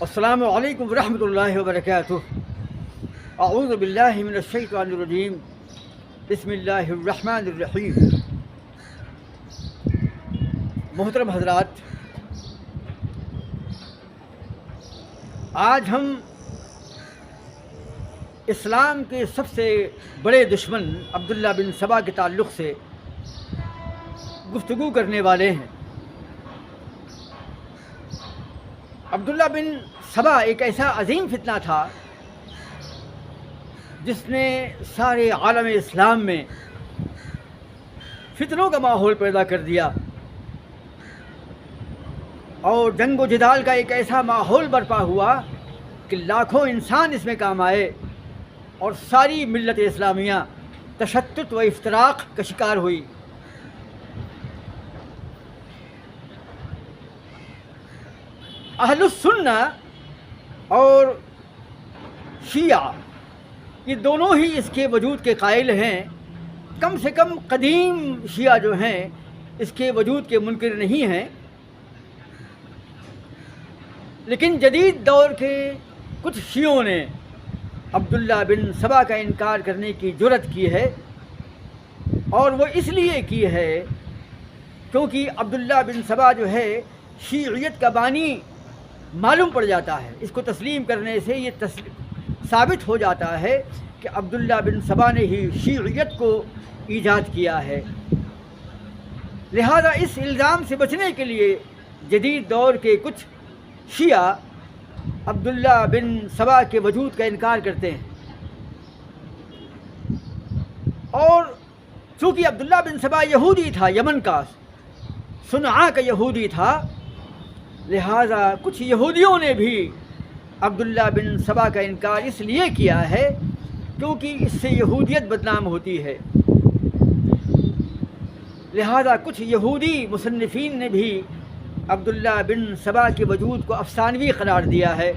السلام علیکم ورحمۃ اللہ وبرکاتہ۔ اعوذ باللہ من الشیطان الرجیم، بسم اللہ الرحمن الرحیم۔ محترم حضرات، آج ہم اسلام کے سب سے بڑے دشمن عبداللہ بن سبا کے تعلق سے گفتگو کرنے والے ہیں۔ عبداللہ بن سبا ایک ایسا عظیم فتنہ تھا جس نے سارے عالم اسلام میں فتنوں کا ماحول پیدا کر دیا اور جنگ و جدال کا ایک ایسا ماحول برپا ہوا کہ لاکھوں انسان اس میں کام آئے اور ساری ملت اسلامیہ تشتت و افتراق کا شکار ہوئی۔ اہل السنہ اور شیعہ یہ دونوں ہی اس کے وجود کے قائل ہیں، کم سے کم قدیم شیعہ جو ہیں اس کے وجود کے منکر نہیں ہیں، لیکن جدید دور کے کچھ شیعوں نے عبداللہ بن سبا کا انکار کرنے کی جرأت کی ہے، اور وہ اس لیے کی ہے کیونکہ عبداللہ بن سبا جو ہے شیعیت کا بانی معلوم پڑ جاتا ہے۔ اس کو تسلیم کرنے سے یہ ثابت ہو جاتا ہے کہ عبداللہ بن سبا نے ہی شیعیت کو ایجاد کیا ہے۔ لہذا اس الزام سے بچنے کے لیے جدید دور کے کچھ شیعہ عبداللہ بن سبا کے وجود کا انکار کرتے ہیں، اور چونکہ عبداللہ بن سبا یہودی تھا، یمن کا صنعاء کا یہودی تھا، لہٰذا کچھ یہودیوں نے بھی عبداللہ بن سبا کا انکار اس لیے کیا ہے کیونکہ اس سے یہودیت بدنام ہوتی ہے۔ لہذا کچھ یہودی مصنفین نے بھی عبداللہ بن سبا کے وجود کو افسانوی قرار دیا ہے۔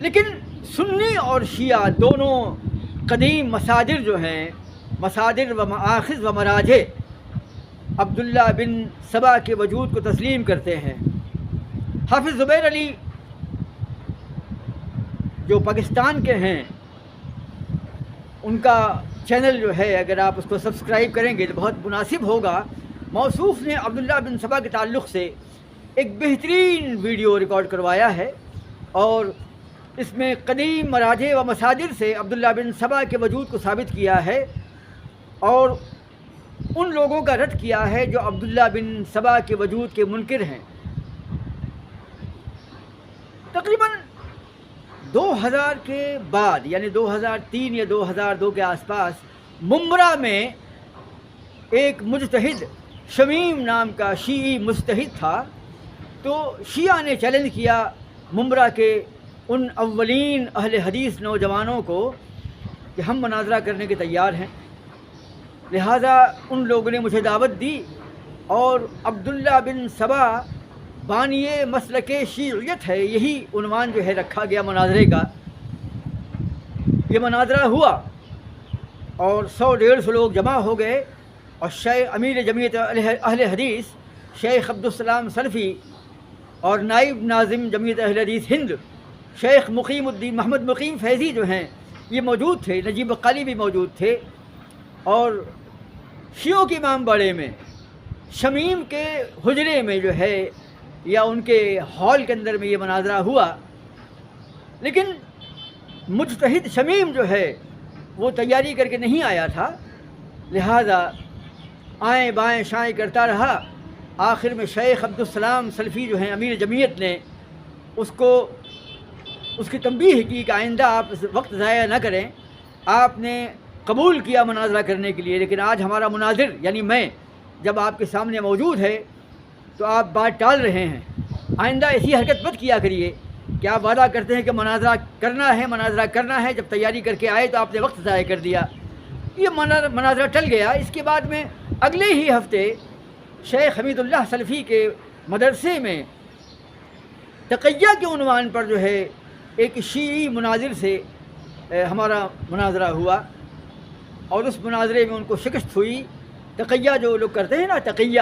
لیکن سنی اور شیعہ دونوں قدیم مصادر جو ہیں، مصادر و مآخذ و مراجع، عبداللہ بن سبا کے وجود کو تسلیم کرتے ہیں۔ حافظ زبیر علی جو پاکستان کے ہیں، ان کا چینل جو ہے اگر آپ اس کو سبسکرائب کریں گے تو بہت مناسب ہوگا۔ موصوف نے عبداللہ بن سبا کے تعلق سے ایک بہترین ویڈیو ریکارڈ کروایا ہے، اور اس میں قدیم مراجع و مصادر سے عبداللہ بن سبا کے وجود کو ثابت کیا ہے، اور ان لوگوں کا رد کیا ہے جو عبداللہ بن سبا کے وجود کے منکر ہیں۔ تقریباً 2000 کے بعد، یعنی 2003 یا 2002 کے آس پاس، ممبرا میں ایک مجتہد شمیم نام کا شیعی مجتہد تھا، تو شیعہ نے چیلنج کیا ممبرا کے ان اولین اہل حدیث نوجوانوں کو کہ ہم مناظرہ کرنے کے تیار ہیں۔ لہٰذا ان لوگوں نے مجھے دعوت دی، اور عبداللہ بن سبا بانی مسلک شیعیت ہے، یہی عنوان جو ہے رکھا گیا مناظرے کا۔ یہ مناظرہ ہوا اور 100-150 لوگ جمع ہو گئے، اور شیخ امیر جمعیت اہل حدیث شیخ عبدالسلام سلفی اور نائب ناظم جمعیت اہل حدیث ہند شیخ مقیم الدین محمد مقیم فیضی جو ہیں یہ موجود تھے، نجیب قالی بھی موجود تھے، اور شیعوں کے امام باڑے میں شمیم کے حجرے میں جو ہے یا ان کے ہال کے اندر میں یہ مناظرہ ہوا۔ لیکن مجتہد شمیم جو ہے وہ تیاری کر کے نہیں آیا تھا، لہذا آئیں بائیں شائیں کرتا رہا۔ آخر میں شیخ عبدالسلام سلفی جو ہیں امیر جمعیت نے اس کی تنبیہ کی کہ آئندہ آپ وقت ضائع نہ کریں۔ آپ نے قبول کیا مناظرہ کرنے کے لیے، لیکن آج ہمارا مناظر یعنی میں جب آپ کے سامنے موجود ہے تو آپ بات ٹال رہے ہیں۔ آئندہ ایسی حرکت مت کیا کریے کہ آپ وعدہ کرتے ہیں کہ مناظرہ کرنا ہے، جب تیاری کر کے آئے تو آپ نے وقت ضائع کر دیا۔ یہ مناظرہ ٹل گیا۔ اس کے بعد میں اگلے ہی ہفتے شیخ حمید اللہ سلفی کے مدرسے میں تقیہ کے عنوان پر جو ہے ایک شیعی مناظر سے ہمارا مناظرہ ہوا، اور اس مناظرے میں ان کو شکست ہوئی۔ تقیہ جو لوگ کرتے ہیں نا، تقیہ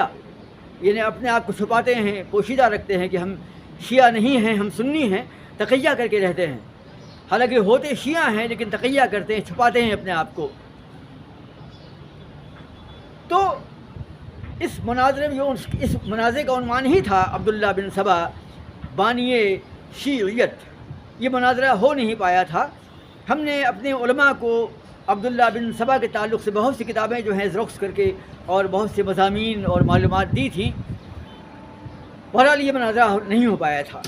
یعنی اپنے آپ کو چھپاتے ہیں، پوشیدہ رکھتے ہیں کہ ہم شیعہ نہیں ہیں، ہم سنی ہیں، تقیہ کر کے رہتے ہیں، حالانکہ ہوتے شیعہ ہیں لیکن تقیہ کرتے ہیں، چھپاتے ہیں اپنے آپ کو۔ تو اس مناظرے میں اس مناظرے کا عنوان ہی تھا عبداللہ بن سبا بانی شیعیت۔ یہ مناظرہ ہو نہیں پایا تھا۔ ہم نے اپنے علماء کو عبداللہ بن سبا کے تعلق سے بہت سی کتابیں جو ہیں زروکس کر کے اور بہت سے مضامین اور معلومات دی تھیں، بہرحال یہ مناظرہ نہیں ہو پایا تھا۔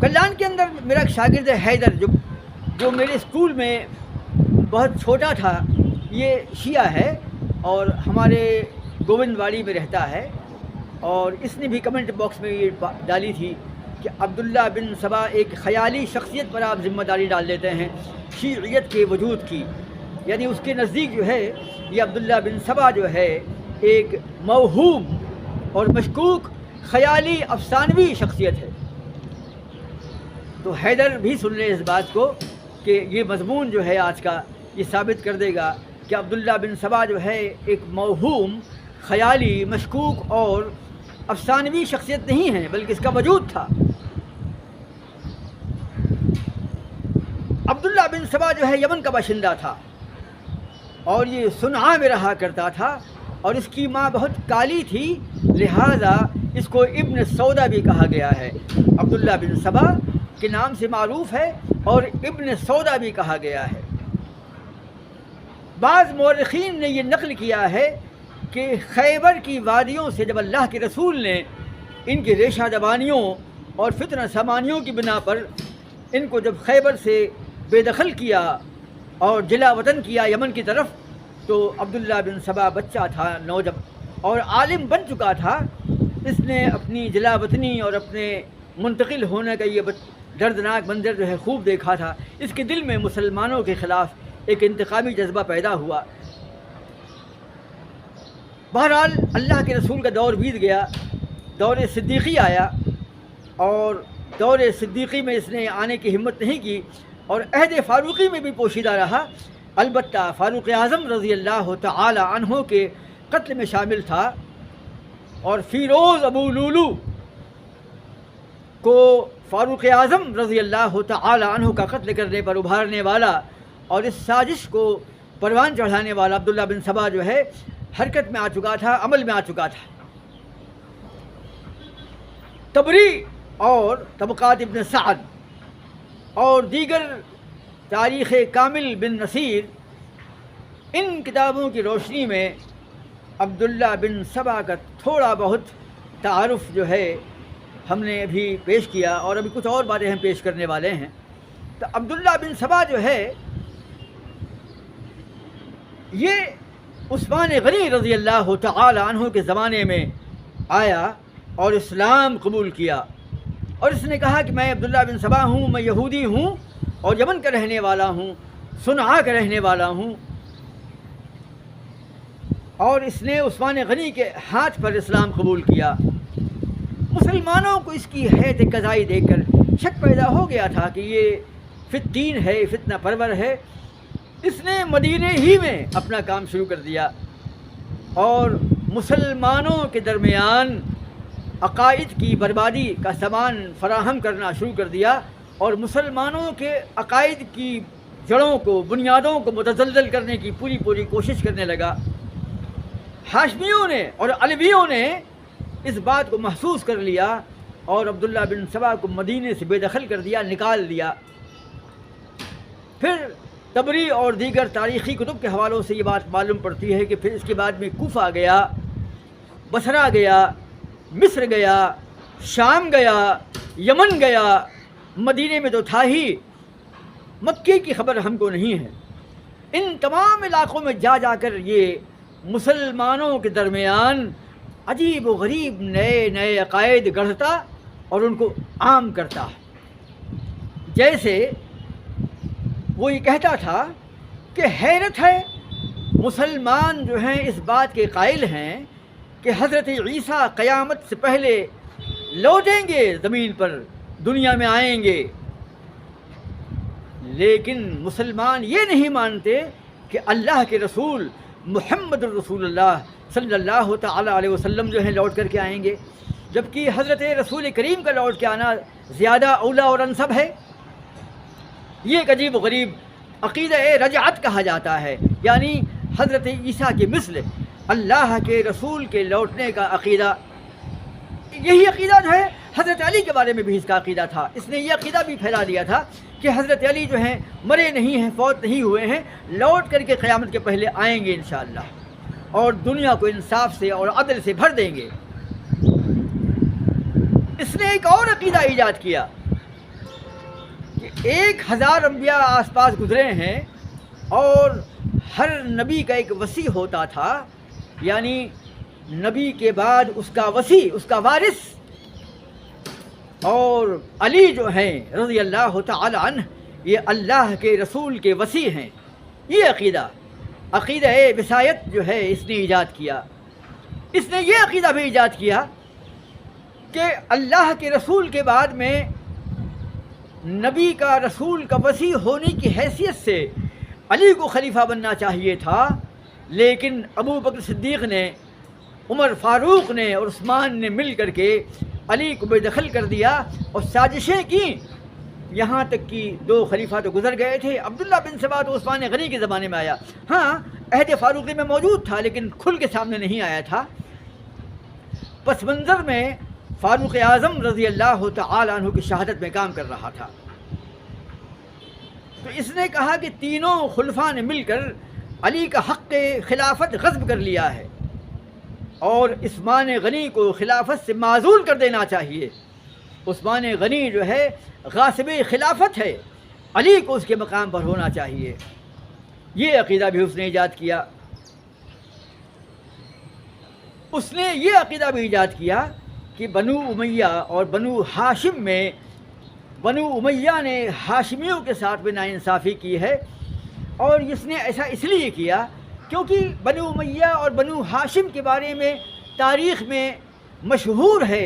کلان کے اندر میرا ایک شاگرد ہے حیدر، جو میرے اسکول میں بہت چھوٹا تھا، یہ شیعہ ہے اور ہمارے گوبند واڑی میں رہتا ہے، اور اس نے بھی کمنٹ باکس میں یہ ڈالی تھی کہ عبداللہ بن سبا ایک خیالی شخصیت پر آپ ذمہ داری ڈال دیتے ہیں شیعیت کے وجود کی، یعنی اس کے نزدیک جو ہے یہ عبداللہ بن سبا جو ہے ایک موہوم اور مشکوک خیالی افسانوی شخصیت ہے۔ تو حیدر بھی سن لے اس بات کو کہ یہ مضمون جو ہے آج کا یہ ثابت کر دے گا کہ عبداللہ بن سبا جو ہے ایک موہوم، خیالی، مشکوک اور افسانوی شخصیت نہیں ہے بلکہ اس کا وجود تھا۔ عبداللہ بن سبا جو ہے یمن کا باشندہ تھا اور یہ صنعاء میں رہا کرتا تھا، اور اس کی ماں بہت کالی تھی، لہٰذا اس کو ابن سودا بھی کہا گیا ہے۔ عبداللہ بن سبا کے نام سے معروف ہے اور ابن سودا بھی کہا گیا ہے۔ بعض مورخین نے یہ نقل کیا ہے کہ خیبر کی وادیوں سے جب اللہ کے رسول نے ان کی ریشہ دبانیوں اور فتنہ سامانیوں کی بنا پر ان کو جب خیبر سے بے دخل کیا اور جلا وطن کیا یمن کی طرف، تو عبداللہ بن سبا بچہ تھا، نوجوان اور عالم بن چکا تھا۔ اس نے اپنی جلا وطنی اور اپنے منتقل ہونے کا یہ دردناک منظر جو ہے خوب دیکھا تھا۔ اس کے دل میں مسلمانوں کے خلاف ایک انتقامی جذبہ پیدا ہوا۔ بہرحال اللہ کے رسول کا دور بیت گیا، دور صدیقی آیا، اور دور صدیقی میں اس نے آنے کی ہمت نہیں کی اور عہد فاروقی میں بھی پوشیدہ رہا۔ البتہ فاروق اعظم رضی اللہ تعالی عنہ کے قتل میں شامل تھا، اور فیروز ابو لولو کو فاروق اعظم رضی اللہ تعالی عنہ کا قتل کرنے پر ابھارنے والا اور اس سازش کو پروان چڑھانے والا عبداللہ بن سبا جو ہے حرکت میں آ چکا تھا، عمل میں آ چکا تھا۔ طبری اور طبقات ابن سعد اور دیگر تاریخ کامل بن نصیر، ان کتابوں کی روشنی میں عبداللہ بن سبا کا تھوڑا بہت تعارف جو ہے ہم نے ابھی پیش کیا، اور ابھی کچھ اور باتیں ہم پیش کرنے والے ہیں۔ تو عبداللہ بن سبا جو ہے یہ عثمان غنی رضی اللہ تعالی عنہ کے زمانے میں آیا اور اسلام قبول کیا، اور اس نے کہا کہ میں عبداللہ بن سبا ہوں، میں یہودی ہوں اور یمن کا رہنے والا ہوں، صنعاء کا رہنے والا ہوں، اور اس نے عثمان غنی کے ہاتھ پر اسلام قبول کیا۔ مسلمانوں کو اس کی حیت قضائی دیکھ کر شک پیدا ہو گیا تھا کہ یہ فتین ہے، فتنہ پرور ہے۔ اس نے مدینے ہی میں اپنا کام شروع کر دیا اور مسلمانوں کے درمیان عقائد کی بربادی کا سامان فراہم کرنا شروع کر دیا، اور مسلمانوں کے عقائد کی جڑوں کو، بنیادوں کو متزلزل کرنے کی پوری کوشش کرنے لگا۔ ہاشمیوں نے اور علویوں نے اس بات کو محسوس کر لیا اور عبداللہ بن سبا کو مدینے سے بے دخل کر دیا، نکال دیا۔ پھر طبری اور دیگر تاریخی کتب کے حوالوں سے یہ بات معلوم پڑتی ہے کہ پھر اس کے بعد میں کوفہ گیا، بصرہ گیا، مصر گیا، شام گیا، یمن گیا، مدینے میں تو تھا ہی، مکے کی خبر ہم کو نہیں ہے۔ ان تمام علاقوں میں جا کر یہ مسلمانوں کے درمیان عجیب و غریب نئے عقائد گڑھتا اور ان کو عام کرتا۔ جیسے وہ یہ کہتا تھا کہ حیرت ہے، مسلمان جو ہیں اس بات کے قائل ہیں کہ حضرت عیسیٰ قیامت سے پہلے لوٹیں گے، زمین پر دنیا میں آئیں گے، لیکن مسلمان یہ نہیں مانتے کہ اللہ کے رسول محمد الرسول اللہ صلی اللہ تعالی علیہ وسلم جو ہیں لوٹ کر کے آئیں گے، جبکہ حضرت رسول کریم کا لوٹ کے آنا زیادہ اولا اور انسب ہے۔ یہ ایک عجیب و غریب عقیدہ رجعت کہا جاتا ہے، یعنی حضرت عیسیٰ کے مثل اللہ کے رسول کے لوٹنے کا عقیدہ۔ یہی عقیدہ جو ہے حضرت علی کے بارے میں بھی اس کا عقیدہ تھا۔ اس نے یہ عقیدہ بھی پھیلا دیا تھا کہ حضرت علی جو ہیں مرے نہیں ہیں، فوت نہیں ہوئے ہیں، لوٹ کر کے قیامت کے پہلے آئیں گے انشاءاللہ، اور دنیا کو انصاف سے اور عدل سے بھر دیں گے۔ اس نے ایک اور عقیدہ ایجاد کیا کہ 1000 انبیاء آس پاس گزرے ہیں اور ہر نبی کا ایک وصی ہوتا تھا، یعنی نبی کے بعد اس کا وصی، اس کا وارث، اور علی جو ہیں رضی اللہ تعالی عنہ یہ اللہ کے رسول کے وصی ہیں۔ یہ عقیدہ وصایت جو ہے اس نے ایجاد کیا۔ اس نے یہ عقیدہ بھی ایجاد کیا کہ اللہ کے رسول کے بعد میں نبی کا، رسول کا وصی ہونے کی حیثیت سے علی کو خلیفہ بننا چاہیے تھا، لیکن ابو بکر صدیق نے، عمر فاروق نے اور عثمان نے مل کر کے علی کو بے دخل کر دیا اور سازشیں کی، یہاں تک کہ 2 خلیفہ تو گزر گئے تھے۔ عبداللہ بن سبا تو عثمان غنی کے زمانے میں آیا، ہاں عہد فاروقی میں موجود تھا لیکن کھل کے سامنے نہیں آیا تھا۔ پس منظر میں فاروق اعظم رضی اللہ تعالی عنہ کی شہادت میں کام کر رہا تھا، تو اس نے کہا کہ تینوں خلفاء نے مل کر علی کا حق خلافت غصب کر لیا ہے اور عثمان غنی کو خلافت سے معزول کر دینا چاہیے۔ عثمان غنی جو ہے غاصب خلافت ہے، علی کو اس کے مقام پر ہونا چاہیے۔ یہ عقیدہ بھی اس نے ایجاد کیا۔ اس نے یہ عقیدہ بھی ایجاد کیا کہ بنو امیہ اور بنو ہاشم میں، بنو امیہ نے ہاشمیوں کے ساتھ بھی ناانصافی کی ہے، اور اس نے ایسا اس لیے کیا کیونکہ بنو امیہ اور بنو ہاشم کے بارے میں تاریخ میں مشہور ہے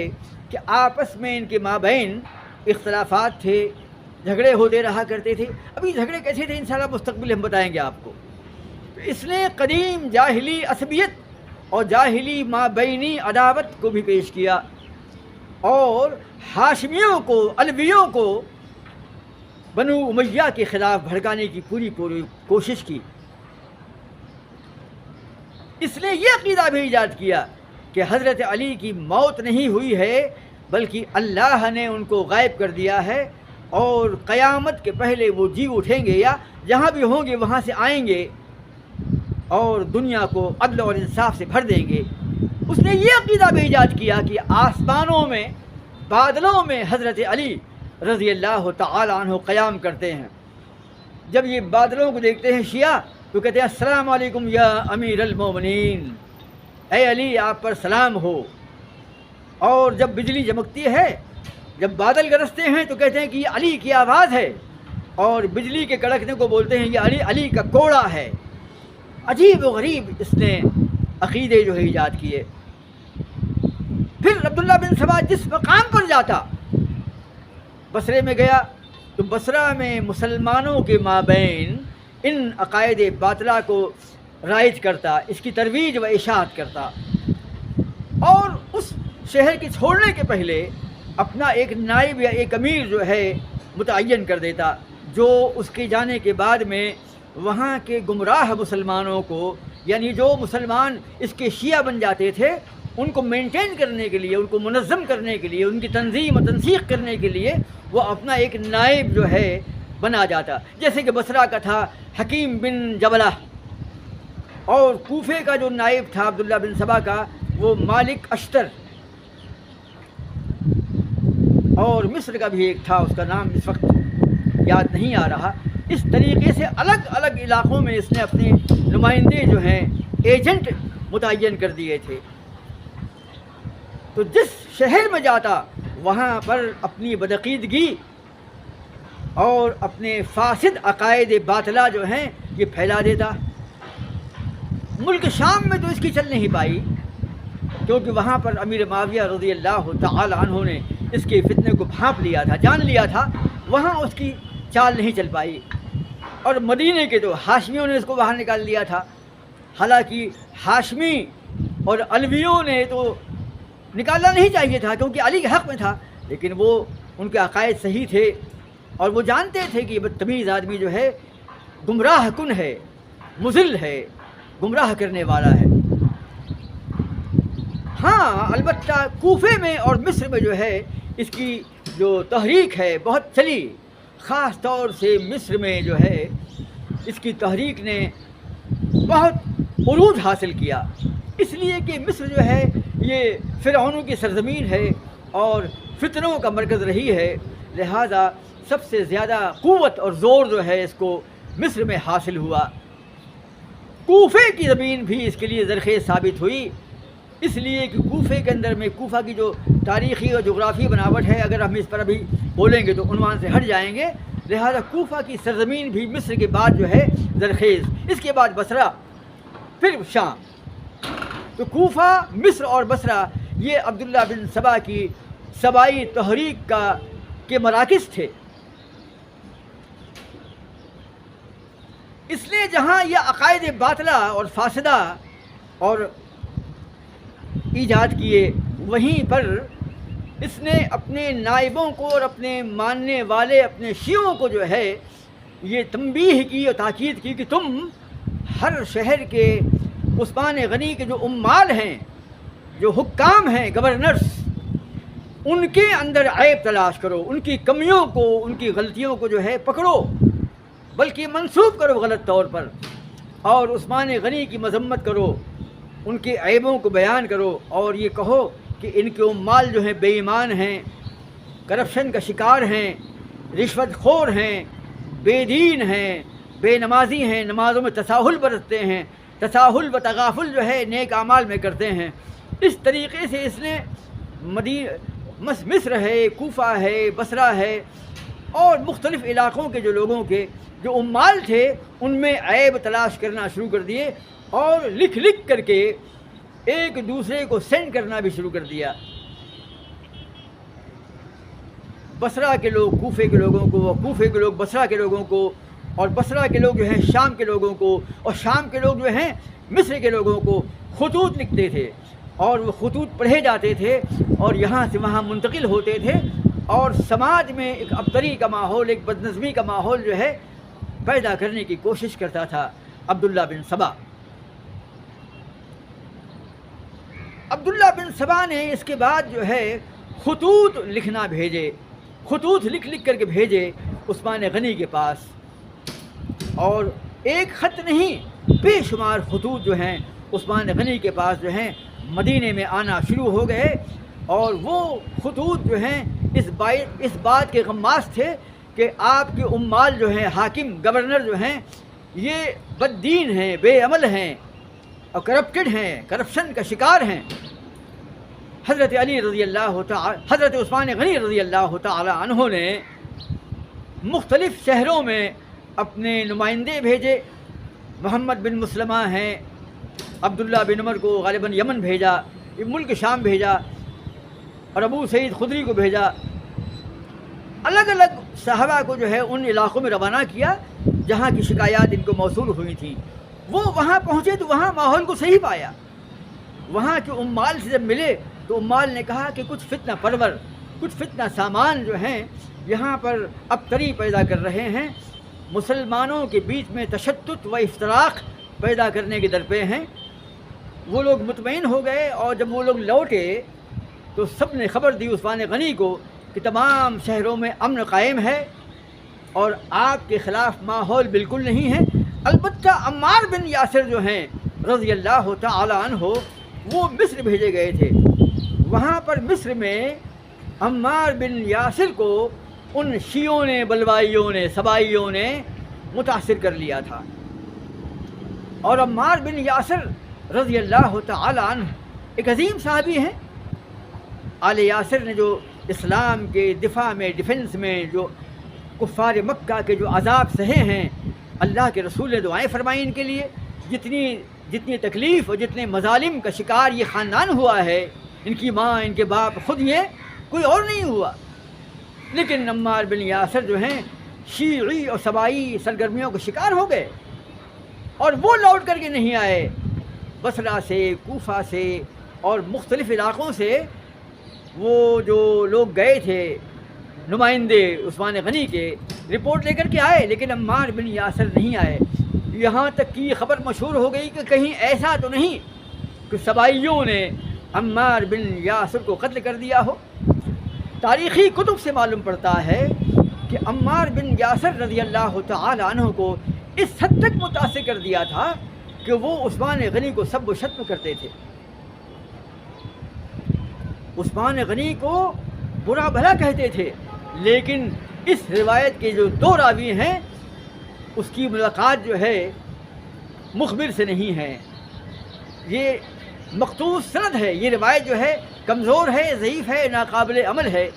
کہ آپس میں ان کے مابین اختلافات تھے، جھگڑے ہوتے رہا کرتے تھے۔ ابھی جھگڑے کیسے تھے انشاءاللہ مستقبل ہم بتائیں گے آپ کو۔ تو اس نے قدیم جاہلی عصبیت اور جاہلی مابینی عداوت کو بھی پیش کیا، اور ہاشمیوں کو، علویوں کو بنو امیہ کے خلاف بھڑکانے کی پوری کوشش کی۔ اس نے یہ عقیدہ بھی ایجاد کیا کہ حضرت علی کی موت نہیں ہوئی ہے بلکہ اللہ نے ان کو غائب کر دیا ہے، اور قیامت کے پہلے وہ جی اٹھیں گے، یا جہاں بھی ہوں گے وہاں سے آئیں گے اور دنیا کو عدل اور انصاف سے بھر دیں گے۔ اس نے یہ عقیدہ بھی ایجاد کیا کہ آسمانوں میں، بادلوں میں حضرت علی رضی اللہ تعالی عنہ قیام کرتے ہیں۔ جب یہ بادلوں کو دیکھتے ہیں شیعہ تو کہتے ہیں السلام علیکم یا امیر المومنین، اے علی آپ پر سلام ہو۔ اور جب بجلی چمکتی ہے، جب بادل گرجتے ہیں تو کہتے ہیں کہ یہ علی کی آواز ہے، اور بجلی کے کڑکنے کو بولتے ہیں یہ علی کا کوڑا ہے۔ عجیب و غریب اس نے عقیدے جو ہے ایجاد کیے۔ پھر عبداللہ بن سبا جس مقام پر جاتا، بصرے میں گیا تو بصرہ میں مسلمانوں کے مابین ان عقائد باطلہ کو رائج کرتا، اس کی ترویج و اشاعت کرتا، اور اس شہر کے چھوڑنے کے پہلے اپنا ایک نائب یا ایک امیر جو ہے متعین کر دیتا، جو اس کے جانے کے بعد میں وہاں کے گمراہ مسلمانوں کو، یعنی جو مسلمان اس کے شیعہ بن جاتے تھے، ان کو مینٹین کرنے کے لیے، ان کو منظم کرنے کے لیے، ان کی تنظیم و تنسیق کرنے کے لیے وہ اپنا ایک نائب جو ہے بنا جاتا۔ جیسے کہ بصرہ کا تھا حکیم بن جبلہ، اور کوفے کا جو نائب تھا عبداللہ بن سبا کا وہ مالک اشتر، اور مصر کا بھی ایک تھا، اس کا نام اس وقت یاد نہیں آ رہا۔ اس طریقے سے الگ الگ علاقوں میں اس نے اپنے نمائندے جو ہیں، ایجنٹ متعین کر دیے تھے۔ تو جس شہر میں جاتا وہاں پر اپنی بدعقیدگی اور اپنے فاسد عقائد باطلہ جو ہیں یہ پھیلا دیتا۔ ملک شام میں تو اس کی چل نہیں پائی، کیونکہ وہاں پر امیر معاویہ رضی اللہ تعالی عنہ نے اس کے فتنے کو بھانپ لیا تھا، جان لیا تھا، وہاں اس کی چال نہیں چل پائی۔ اور مدینے کے تو ہاشمیوں نے اس کو باہر نکال دیا تھا۔ حالانکہ ہاشمی اور علویوں نے تو نکالنا نہیں چاہیے تھا کیونکہ علی کے حق میں تھا، لیکن وہ ان کے عقائد صحیح تھے اور وہ جانتے تھے کہ یہ بدتمیز آدمی جو ہے گمراہ کن ہے، مضل ہے، گمراہ کرنے والا ہے۔ ہاں البتہ کوفے میں اور مصر میں جو ہے اس کی جو تحریک ہے بہت چلی، خاص طور سے مصر میں جو ہے اس کی تحریک نے بہت عروج حاصل کیا، اس لیے کہ مصر جو ہے یہ فرعونوں کی سرزمین ہے اور فتنوں کا مرکز رہی ہے، لہذا سب سے زیادہ قوت اور زور جو ہے اس کو مصر میں حاصل ہوا۔ کوفے کی زمین بھی اس کے لیے زرخیز ثابت ہوئی، اس لیے کہ کوفے کے اندر میں کوفہ کی جو تاریخی اور جغرافی بناوٹ ہے، اگر ہم اس پر ابھی بولیں گے تو عنوان سے ہٹ جائیں گے، لہذا کوفہ کی سرزمین بھی مصر کے بعد جو ہے زرخیز، اس کے بعد بصرہ، پھر شام۔ تو کوفہ، مصر اور بصرہ یہ عبداللہ بن سبا کی سبائی تحریک کے مراکز تھے۔ اس لیے جہاں یہ عقائد باطلہ اور فاسدہ اور ایجاد کیے، وہیں پر اس نے اپنے نائبوں کو اور اپنے ماننے والے اپنے شیعوں کو جو ہے یہ تنبیہ کی اور تاکید کی کہ تم ہر شہر کے عثمان غنی کے جو عمال ہیں، جو حکام ہیں، گورنرز، ان کے اندر عیب تلاش کرو، ان کی کمیوں کو، ان کی غلطیوں کو جو ہے پکڑو، بلکہ منسوب کرو غلط طور پر، اور عثمان غنی کی مذمت کرو، ان کے عیبوں کو بیان کرو، اور یہ کہو کہ ان کے عمال جو ہیں بے ایمان ہیں، کرپشن کا شکار ہیں، رشوت خور ہیں، بے دین ہیں، بے نمازی ہیں، نمازوں میں تساہل برتتے ہیں، تساہل و تغافل جو ہے نیک اعمال میں کرتے ہیں۔ اس طریقے سے اس نے مصر ہے، کوفہ ہے، بصرہ ہے اور مختلف علاقوں کے جو لوگوں کے جو عمال تھے ان میں عیب تلاش کرنا شروع کر دیے، اور لکھ لکھ کر کے ایک دوسرے کو سینڈ کرنا بھی شروع کر دیا۔ بصرہ کے لوگ کوفے کے لوگوں کو، کوفے کے لوگ بصرہ کے لوگوں کو، اور بصرہ کے لوگ جو ہیں شام کے لوگوں کو، اور شام کے لوگ جو ہیں مصر کے لوگوں کو خطوط لکھتے تھے، اور وہ خطوط پڑھے جاتے تھے اور یہاں سے وہاں منتقل ہوتے تھے، اور سماج میں ایک ابتری کا ماحول، ایک بدنظمی کا ماحول جو ہے پیدا کرنے کی کوشش کرتا تھا عبداللہ بن سبا۔ عبداللہ بن سبا نے اس کے بعد جو ہے خطوط لکھنا بھیجے، خطوط لکھ لکھ کر کے بھیجے عثمان غنی کے پاس، اور ایک خط نہیں بے شمار خطوط جو ہیں عثمان غنی کے پاس جو ہیں مدینے میں آنا شروع ہو گئے، اور وہ خطوط جو ہیں اس بات کے غماز تھے کہ آپ کے عمال جو ہیں، حاکم، گورنر جو ہیں، یہ بد دین ہیں، بے عمل ہیں اور کرپٹڈ ہیں، کرپشن کا شکار ہیں۔ حضرت عثمان غنی رضی اللہ تعالی عنہ نے مختلف شہروں میں اپنے نمائندے بھیجے، محمد بن مسلمہ ہیں، عبداللہ بن عمر کو غالباً یمن بھیجا، ملک شام بھیجا، اور ابو سعید خدری کو بھیجا، الگ الگ صحابہ کو جو ہے ان علاقوں میں روانہ کیا جہاں کی شکایات ان کو موصول ہوئی تھیں۔ وہ وہاں پہنچے تو وہاں ماحول کو صحیح پایا، وہاں کے عمال سے جب ملے تو عمال نے کہا کہ کچھ فتنہ پرور، کچھ فتنہ سامان جو ہیں یہاں پر ابتری پیدا کر رہے ہیں، مسلمانوں کے بیچ میں تشدد و افتراق پیدا کرنے کے درپے ہیں۔ وہ لوگ مطمئن ہو گئے، اور جب وہ لوگ لوٹے تو سب نے خبر دی عثمان غنی کو کہ تمام شہروں میں امن قائم ہے اور آپ کے خلاف ماحول بالکل نہیں ہے۔ البتہ عمار بن یاسر جو ہیں رضی اللہ تعالی عنہ، وہ مصر بھیجے گئے تھے، وہاں پر مصر میں عمار بن یاسر کو ان شیعوں نے، بلوائیوں نے، سبائیوں نے متاثر کر لیا تھا، اور عمار بن یاسر رضی اللہ تعالی عنہ ایک عظیم صحابی ہیں۔ آل یاسر نے جو اسلام کے دفاع میں، ڈیفنس میں جو کفار مکہ کے جو عذاب سہے ہیں، اللہ کے رسول نے دعائیں فرمائیں ان کے لیے، جتنی تکلیف اور جتنے مظالم کا شکار یہ خاندان ہوا ہے، ان کی ماں، ان کے باپ، خود یہ کوئی اور نہیں ہوا، لیکن عمار بن یاسر جو ہیں شیعی اور سبائی سرگرمیوں کا شکار ہو گئے۔ اور وہ لوٹ کر کے نہیں آئے، بصرہ سے، کوفہ سے اور مختلف علاقوں سے وہ جو لوگ گئے تھے نمائندے عثمان غنی کے، رپورٹ لے کر کے آئے، لیکن عمار بن یاسر نہیں آئے۔ یہاں تک کہ یہ خبر مشہور ہو گئی کہ کہیں ایسا تو نہیں کہ سبائیوں نے عمار بن یاسر کو قتل کر دیا ہو۔ تاریخی کتب سے معلوم پڑتا ہے کہ عمار بن یاسر رضی اللہ تعالی عنہ کو اس حد تک متاثر کر دیا تھا کہ وہ عثمان غنی کو سب و شتم کرتے تھے، عثمان غنی کو برا بھلا کہتے تھے۔ لیکن اس روایت کے جو دو راوی ہیں اس کی ملاقات جو ہے مخبر سے نہیں ہے، یہ مقطوع سند ہے، یہ روایت جو ہے کمزور ہے، ضعیف ہے، ناقابل عمل ہے،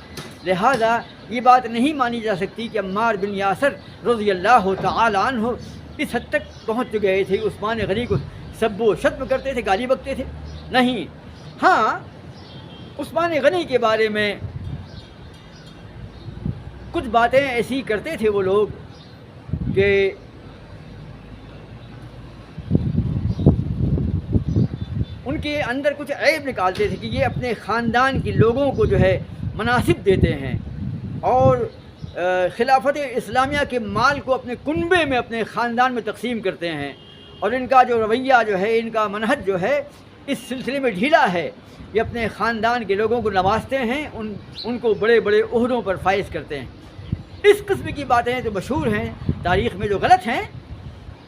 لہذا یہ بات نہیں مانی جا سکتی کہ عمار بن یاسر رضی اللہ تعالی عنہ اس حد تک پہنچ گئے تھے، عثمان غنی کو سب و شتم کرتے تھے، گالی بکتے تھے، نہیں۔ ہاں، عثمان غنی کے بارے میں کچھ باتیں ایسی کرتے تھے وہ لوگ کہ ان کے اندر کچھ عیب نکالتے تھے کہ یہ اپنے خاندان کے لوگوں کو جو ہے مناصب دیتے ہیں اور خلافت اسلامیہ کے مال کو اپنے کنبے میں، اپنے خاندان میں تقسیم کرتے ہیں، اور ان کا جو رویہ جو ہے، ان کا منہج جو ہے اس سلسلے میں ڈھیلا ہے۔ یہ اپنے خاندان کے لوگوں کو نوازتے ہیں، ان کو بڑے بڑے عہدوں پر فائز کرتے ہیں۔ اس قسم کی باتیں جو مشہور ہیں تاریخ میں، جو غلط ہیں،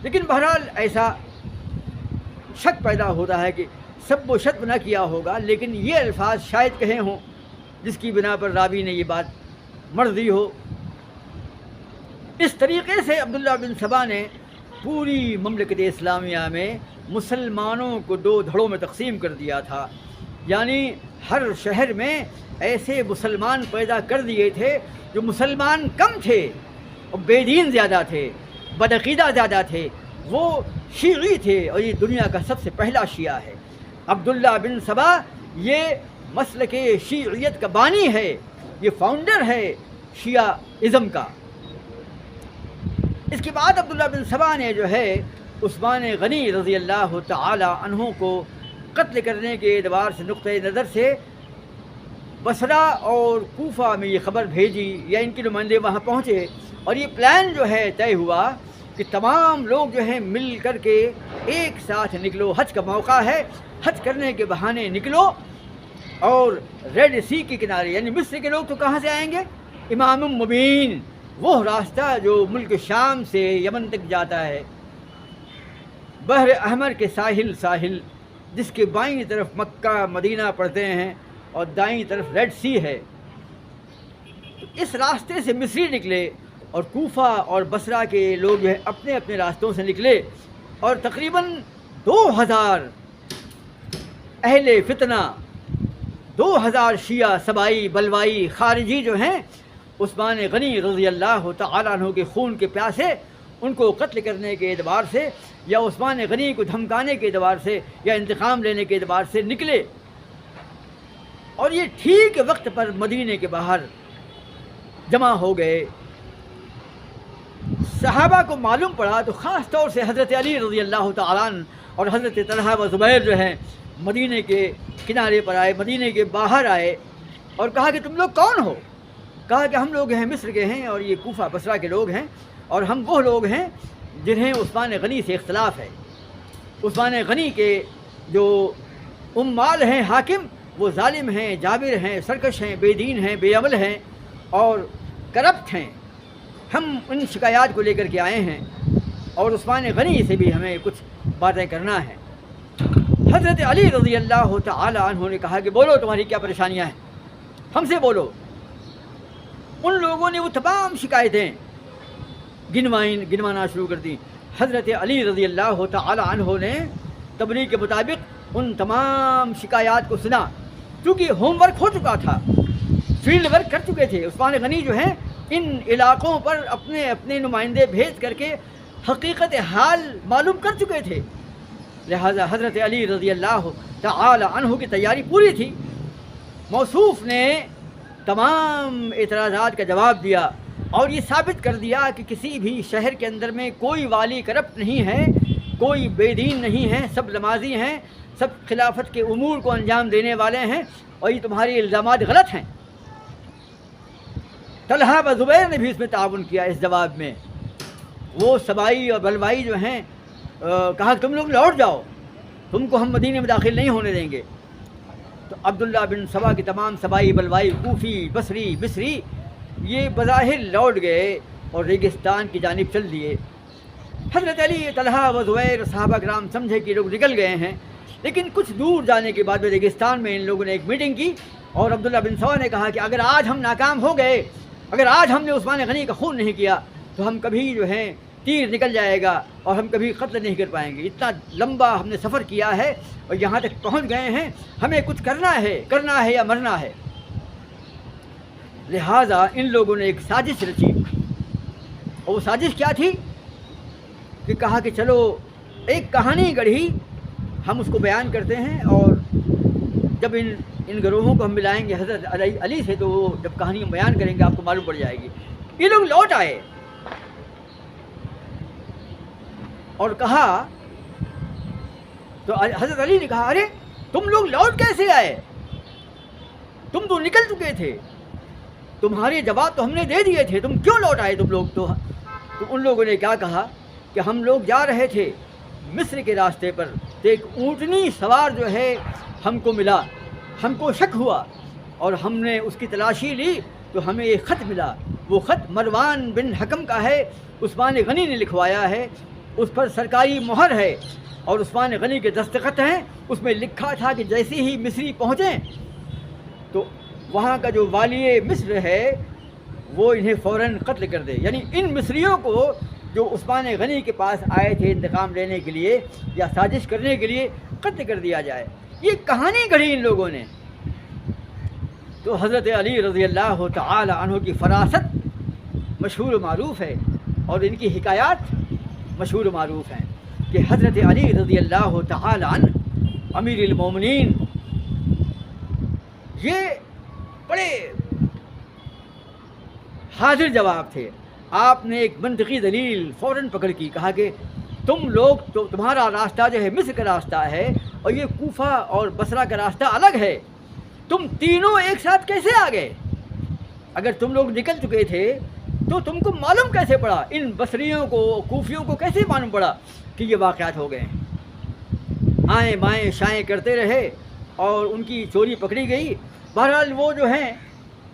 لیکن بہرحال ایسا شک پیدا ہوتا ہے کہ سب و شتم نہ کیا ہوگا، لیکن یہ الفاظ شاید کہے ہوں جس کی بنا پر راوی نے یہ بات مرضی ہو۔ اس طریقے سے عبداللہ بن سبا نے پوری مملکت اسلامیہ میں مسلمانوں کو دو دھڑوں میں تقسیم کر دیا تھا، یعنی ہر شہر میں ایسے مسلمان پیدا کر دیے تھے جو مسلمان کم تھے اور بے دین زیادہ تھے، بدعقیدہ زیادہ تھے، وہ شیعی تھے، اور یہ دنیا کا سب سے پہلا شیعہ ہے۔ عبداللہ بن سبا یہ مسلک شیعیت کا بانی ہے، یہ فاؤنڈر ہے شیعہ ازم کا۔ اس کے بعد عبداللہ بن سبا نے جو ہے عثمان غنی رضی اللہ تعالی عنہ کو قتل کرنے کے اعتبار سے، نقطۂ نظر سے، بصرہ اور کوفہ میں یہ خبر بھیجی، یا ان کے نمائندے وہاں پہنچے، اور یہ پلان جو ہے طے ہوا کہ تمام لوگ جو ہیں مل کر کے ایک ساتھ نکلو، حج کا موقع ہے، حج کرنے کے بہانے نکلو، اور ریڈ سی کے کنارے، یعنی مصر کے لوگ تو کہاں سے آئیں گے؟ امام مبین، وہ راستہ جو ملک شام سے یمن تک جاتا ہے، بحر احمر کے ساحل جس کے بائیں طرف مکہ مدینہ پڑتے ہیں اور دائیں طرف ریڈ سی ہے، تو اس راستے سے مصری نکلے، اور کوفہ اور بصرہ کے لوگ جو ہے اپنے اپنے راستوں سے نکلے، اور تقریباً 2000 اہل فتنہ، 2000 شیعہ سبائی بلوائی خارجی جو ہیں عثمان غنی رضی اللہ تعالیٰ عنہ کے خون کے پیاسے، ان کو قتل کرنے کے اعتبار سے، یا عثمان غنی کو دھمکانے کے اعتبار سے، یا انتقام لینے کے اعتبار سے نکلے، اور یہ ٹھیک وقت پر مدینے کے باہر جمع ہو گئے۔ صحابہ کو معلوم پڑا تو خاص طور سے حضرت علی رضی اللہ تعالیٰ عنہ اور حضرت طلحہ و زبیر جو ہیں مدینے کے کنارے پر آئے، مدینے کے باہر آئے، اور کہا کہ تم لوگ کون ہو؟ کہا کہ ہم لوگ ہیں مصر کے ہیں، اور یہ کوفہ بصرہ کے لوگ ہیں، اور ہم وہ لوگ ہیں جنہیں عثمان غنی سے اختلاف ہے۔ عثمان غنی کے جو عمال ہیں، حاکم، وہ ظالم ہیں، جابر ہیں، سرکش ہیں، بے دین ہیں، بے عمل ہیں اور کرپٹ ہیں۔ ہم ان شکایات کو لے کر کے آئے ہیں، اور عثمان غنی سے بھی ہمیں کچھ باتیں کرنا ہے۔ حضرت علی رضی اللہ تعالی عنہ نے کہا کہ بولو، تمہاری کیا پریشانیاں ہیں، ہم سے بولو۔ ان لوگوں نے وہ تمام شکایتیں گنوانا شروع کر دی۔ حضرت علی رضی اللہ تعالی عنہ نے تبلیغ کے مطابق ان تمام شکایات کو سنا، کیونکہ ہوم ورک ہو چکا تھا، فیلڈ ورک کر چکے تھے۔ عثمان غنی جو ہیں ان علاقوں پر اپنے اپنے نمائندے بھیج کر کے حقیقت حال معلوم کر چکے تھے، لہذا حضرت علی رضی اللہ تعالی عنہ کی تیاری پوری تھی۔ موصوف نے تمام اعتراضات کا جواب دیا، اور یہ ثابت کر دیا کہ کسی بھی شہر کے اندر میں کوئی والی کرپٹ نہیں ہے، کوئی بے دین نہیں ہیں، سب نمازی ہیں، سب خلافت کے امور کو انجام دینے والے ہیں، اور یہ تمہارے الزامات غلط ہیں۔ طلحہ و زبیر نے بھی اس میں تعاون کیا۔ اس جواب میں وہ سبائی اور بلوائی جو ہیں کہا کہ تم لوگ لوٹ جاؤ، تم کو ہم مدینے میں داخل نہیں ہونے دیں گے۔ تو عبداللہ بن سبا کے تمام سبائی بلوائی، کوفی، بصری، مصری، یہ بظاہر لوٹ گئے اور ریگستان کی جانب چل دیے۔ حضرت علی، طلحہ و زبیر، صحابہ کرام سمجھے کہ لوگ نکل گئے ہیں، لیکن کچھ دور جانے کے بعد میں ریگستان میں ان لوگوں نے ایک میٹنگ کی، اور عبداللہ بن سبا نے کہا کہ اگر آج ہم ناکام ہو گئے، اگر آج ہم نے عثمان غنی کا خون نہیں کیا، تو ہم کبھی جو ہے تیر نکل جائے گا اور ہم کبھی قتل نہیں کر پائیں گے۔ اتنا لمبا ہم نے سفر کیا ہے اور یہاں تک پہنچ گئے ہیں، ہمیں کچھ کرنا ہے یا مرنا ہے۔ لہٰذا ان لوگوں نے ایک سازش رچی، اور وہ سازش کیا تھی کہ کہا کہ چلو ایک کہانی گڑھی، ہم اس کو بیان کرتے ہیں، اور جب ان گروہوں کو ہم ملائیں گے حضرت علی سے، تو وہ جب کہانی ہم بیان کریں گے آپ کو معلوم پڑ جائے گی۔ یہ لوگ لوٹ آئے اور کہا، تو حضرت علی نے کہا ارے تم لوگ لوٹ کیسے آئے؟ تم تو نکل چکے تھے، تمہارے جواب تو ہم نے دے دیے تھے، تم کیوں لوٹ آئے تم لوگ؟ تو ان لوگوں نے کیا کہا کہ ہم لوگ جا رہے تھے مصر کے راستے پر، تو ایک اونٹنی سوار جو ہے ہم کو ملا، ہم کو شک ہوا اور ہم نے اس کی تلاشی لی، تو ہمیں ایک خط ملا۔ وہ خط مروان بن حکم کا ہے، عثمان غنی نے لکھوایا ہے، اس پر سرکاری مہر ہے اور عثمان غنی کے دستخط ہیں۔ اس میں لکھا تھا کہ جیسے ہی مصری پہنچیں تو وہاں کا جو والی مصر ہے وہ انہیں فوراً قتل کر دے، یعنی ان مصریوں کو جو عثمان غنی کے پاس آئے تھے انتقام لینے کے لیے یا سازش کرنے کے لیے، قتل کر دیا جائے۔ یہ کہانی گڑھی ان لوگوں نے۔ تو حضرت علی رضی اللہ تعالی عنہ کی فراست مشہور و معروف ہے، اور ان کی حکایات مشہور و معروف ہیں کہ حضرت علی رضی اللہ تعالی عنہ امیر المومنین یہ بڑے حاضر جواب تھے۔ آپ نے ایک منطقی دلیل فوراً پکڑ کی، کہا کہ تم لوگ تو تمہارا راستہ جو ہے مصر کا راستہ ہے، اور یہ کوفہ اور بصرہ کا راستہ الگ ہے، تم تینوں ایک ساتھ کیسے آ گئے؟ اگر تم لوگ نکل چکے تھے تو تم کو معلوم کیسے پڑا؟ ان بصریوں کو، کوفیوں کو کیسے معلوم پڑا کہ یہ واقعات ہو گئے ہیں؟ آئیں بائیں شائیں کرتے رہے اور ان کی چوری پکڑی گئی۔ بہرحال وہ جو ہیں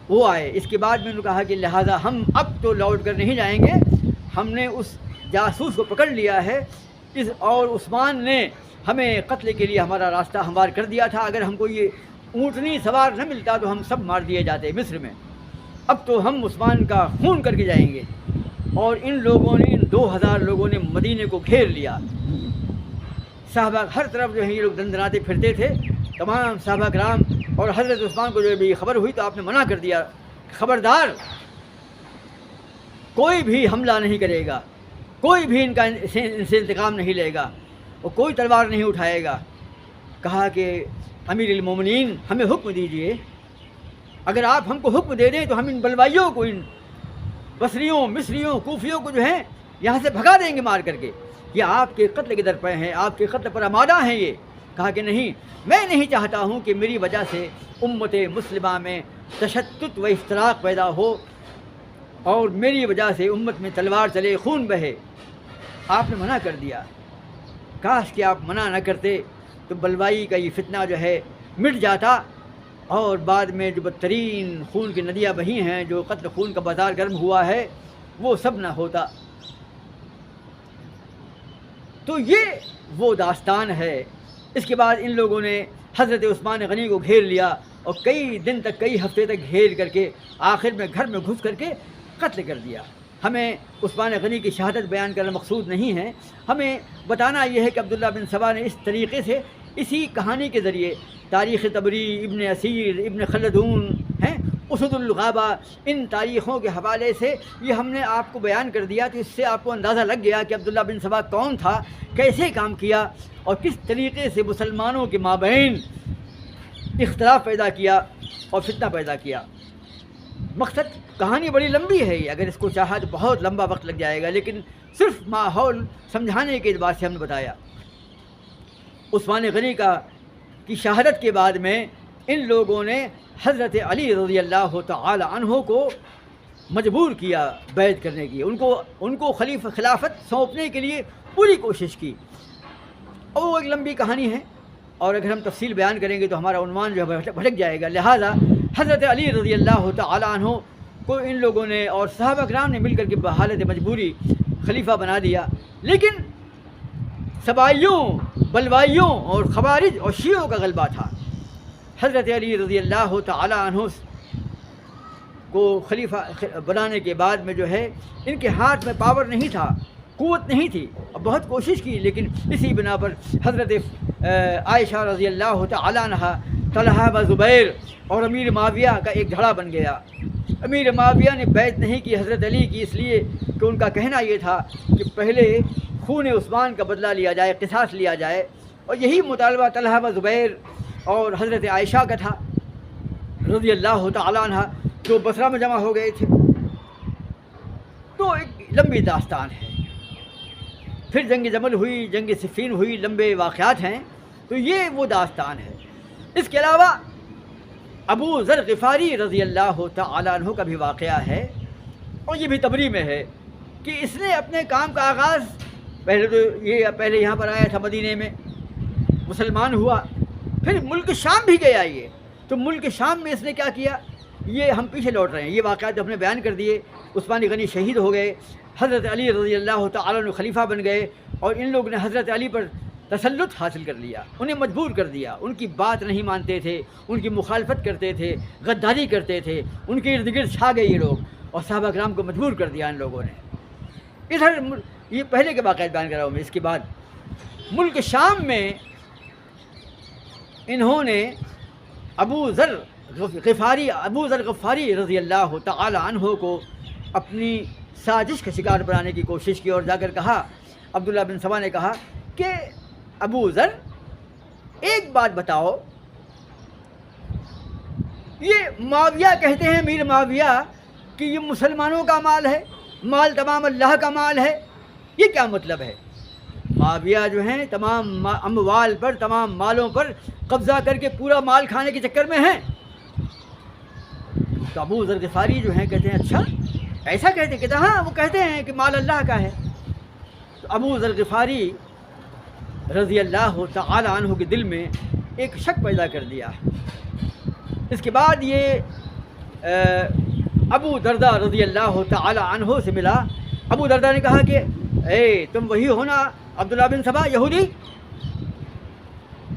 وہ آئے۔ اس کے بعد میں نے کہا کہ لہٰذا ہم اب تو لوٹ کر نہیں جائیں گے، ہم نے اس جاسوس کو پکڑ لیا ہے، اور عثمان نے ہمیں قتل کے لیے ہمارا راستہ ہموار کر دیا تھا۔ اگر ہم کو یہ اونٹنی سوار نہ ملتا تو ہم سب مار دیے جاتے مصر میں۔ اب تو ہم عثمان کا خون کر کے جائیں گے۔ اور ان لوگوں نے، ان 2000 لوگوں نے مدینے کو گھیر لیا۔ صحابہ ہر طرف جو ہے یہ لوگ دندناتے پھرتے تھے، تمام صحابہ کرام، اور حضرت عثمان کو جو بھی خبر ہوئی تو آپ نے منع کر دیا، خبردار کوئی بھی حملہ نہیں کرے گا، کوئی بھی ان سے انتقام نہیں لے گا، اور کوئی تلوار نہیں اٹھائے گا۔ کہا کہ امیر المومنین ہمیں حکم دیجئے، اگر آپ ہم کو حکم دے دیں تو ہم ان بلوائیوں کو، ان بصریوں، مصریوں، کوفیوں کو جو ہیں یہاں سے بھگا دیں گے مار کر کے، یہ آپ کے قتل کے در پہ ہیں، آپ کے قتل پر آمادہ ہیں یہ۔ کہا کہ نہیں، میں نہیں چاہتا ہوں کہ میری وجہ سے امت مسلمہ میں تشدد و افتراق پیدا ہو، اور میری وجہ سے امت میں تلوار چلے، خون بہے۔ آپ نے منع کر دیا۔ کاش کہ آپ منع نہ کرتے تو بلوائی کا یہ فتنہ جو ہے مٹ جاتا، اور بعد میں جو بدترین خون کی ندیاں بہی ہیں، جو قتل خون کا بازار گرم ہوا ہے، وہ سب نہ ہوتا۔ تو یہ وہ داستان ہے۔ اس کے بعد ان لوگوں نے حضرت عثمان غنی کو گھیر لیا، اور کئی دن تک، کئی ہفتے تک گھیر کر کے آخر میں گھر میں گھس کر کے قتل کر دیا۔ ہمیں عثمان غنی کی شہادت بیان کرنا مقصود نہیں ہے، ہمیں بتانا یہ ہے کہ عبداللہ بن سبا نے اس طریقے سے، اسی کہانی کے ذریعے، تاریخ طبری، ابن اسیر، ابن خلدون ہیں، اسد الغابہ، ان تاریخوں کے حوالے سے یہ ہم نے آپ کو بیان کر دیا، تو اس سے آپ کو اندازہ لگ گیا کہ عبداللہ بن سبا کون تھا، کیسے کام کیا، اور کس طریقے سے مسلمانوں کے مابین اختلاف پیدا کیا اور فتنہ پیدا کیا۔ مقصد کہانی بڑی لمبی ہے، اگر اس کو چاہا تو بہت لمبا وقت لگ جائے گا، لیکن صرف ماحول سمجھانے کے اعتبار سے ہم نے بتایا۔ عثمان غنی کی شہادت کے بعد میں ان لوگوں نے حضرت علی رضی اللہ تعالی عنہ کو مجبور کیا بیعت کرنے کی، ان کو خلافت سونپنے کے لیے پوری کوشش کی، اور وہ ایک لمبی کہانی ہے، اور اگر ہم تفصیل بیان کریں گے تو ہمارا عنوان جو ہے بھٹک جائے گا۔ لہٰذا حضرت علی رضی اللہ تعالی عنہ کو ان لوگوں نے اور صحابہ کرام نے مل کر کے بحالت مجبوری خلیفہ بنا دیا، لیکن سبائیوں، بلوائیوں اور خوارج اور شیعوں کا غلبہ تھا۔ حضرت علی رضی اللہ تعالی عنہ کو خلیفہ بنانے کے بعد میں جو ہے ان کے ہاتھ میں پاور نہیں تھا، قوت نہیں تھی، اب بہت کوشش کی، لیکن اسی بنا پر حضرت عائشہ رضی اللہ تعالی عنہ، طلحہ و زبیر اور امیر معاویہ کا ایک دھڑا بن گیا۔ امیر معاویہ نے بیعت نہیں کی حضرت علی کی، اس لیے کہ ان کا کہنا یہ تھا کہ پہلے خون عثمان کا بدلہ لیا جائے، قصاص لیا جائے، اور یہی مطالبہ طلحہ و زبیر اور حضرت عائشہ کا تھا رضی اللہ تعالی عنہ، جو بصرہ میں جمع ہو گئے تھے۔ تو ایک لمبی داستان ہے، پھر جنگ جمل ہوئی، جنگ صفین ہوئی، لمبے واقعات ہیں، تو یہ وہ داستان ہے۔ اس کے علاوہ ابو ذر غفاری رضی اللہ تعالی عنہ کا بھی واقعہ ہے، اور یہ بھی تبری میں ہے کہ اس نے اپنے کام کا آغاز پہلے یہاں پر آیا تھا مدینے میں، مسلمان ہوا، پھر ملک شام بھی گیا یہ، تو ملک شام میں اس نے کیا کیا، یہ ہم پیچھے لوٹ رہے ہیں، یہ واقعات ہم نے بیان کر دیے۔ عثمان غنی شہید ہو گئے، حضرت علی رضی اللہ تعالی عنہ خلیفہ بن گئے، اور ان لوگوں نے حضرت علی پر تسلط حاصل کر لیا، انہیں مجبور کر دیا، ان کی بات نہیں مانتے تھے، ان کی مخالفت کرتے تھے، غداری کرتے تھے، ان کے ارد گرد چھا گئے یہ لوگ، اور صحابہ کرام کو مجبور کر دیا ان لوگوں نے۔ ادھر یہ پہلے کے واقعات بیان کر رہا ہوں میں۔ اس کے بعد ملک شام میں انہوں نے ابو ذر غفاری رضی اللہ تعالی عنہ کو اپنی سازش کا شکار بنانے کی کوشش کی، اور جا کر کہا، عبداللہ بن سبا نے کہا کہ ابو ذر ایک بات بتاؤ، یہ معاویہ کہتے ہیں، امیر معاویہ، کہ یہ مسلمانوں کا مال ہے، مال تمام اللہ کا مال ہے، یہ کیا مطلب ہے؟ معاویہ جو ہیں تمام اموال پر، تمام مالوں پر قبضہ کر کے پورا مال کھانے کے چکر میں ہیں۔ تو ابو ذر غفاری جو ہیں کہتے ہیں اچھا ایسا کہتے ہیں؟ کہتے ہیں ہاں، وہ کہتے ہیں کہ مال اللہ کا ہے۔ تو ابو ذر غفاری رضی اللہ تعالی عنہ کے دل میں ایک شک پیدا کر دیا۔ اس کے بعد یہ ابو دردہ رضی اللہ تعالی عنہ سے ملا۔ ابو دردہ نے کہا کہ اے تم وہی ہو نا عبداللہ بن سبا یہودی،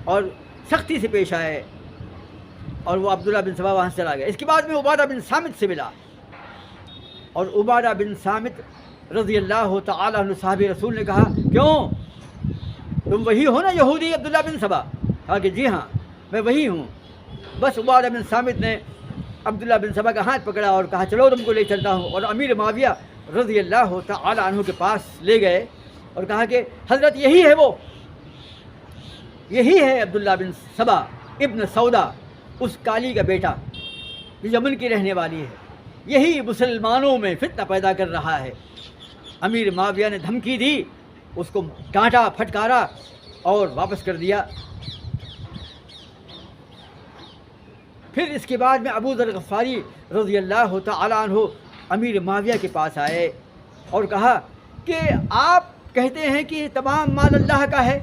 اور سختی سے پیش آئے، اور وہ عبداللہ بن سبا وہاں سے چلا گیا۔ اس کے بعد میں عبادہ بن صامت سے ملا، اور عبادہ بن صامت رضی اللہ تعالی عنہ صحابی رسول نے کہا کیوں تم وہی ہو نا یہودی عبداللہ بن سبا؟ کہا کہ جی ہاں میں وہی ہوں۔ بس عبادہ بن صامت نے عبداللہ بن سبا کا ہاتھ پکڑا اور کہا چلو تم کو لے چلتا ہوں، اور امیر معاویہ رضی اللہ تعالی عنہ کے پاس لے گئے اور کہا کہ حضرت یہی ہے، وہ یہی ہے عبداللہ بن سبا ابن سودا، اس کالی کا بیٹا جو یمن کی رہنے والی ہے، یہی مسلمانوں میں فتنہ پیدا کر رہا ہے۔ امیر معاویہ نے دھمکی دی، اس کو ڈانٹا پھٹکارا اور واپس کر دیا۔ پھر اس کے بعد میں ابو ذر غفاری رضی اللہ تعالی عنہ امیر معاویہ کے پاس آئے اور کہا کہ آپ کہتے ہیں کہ تمام مال اللہ کا ہے،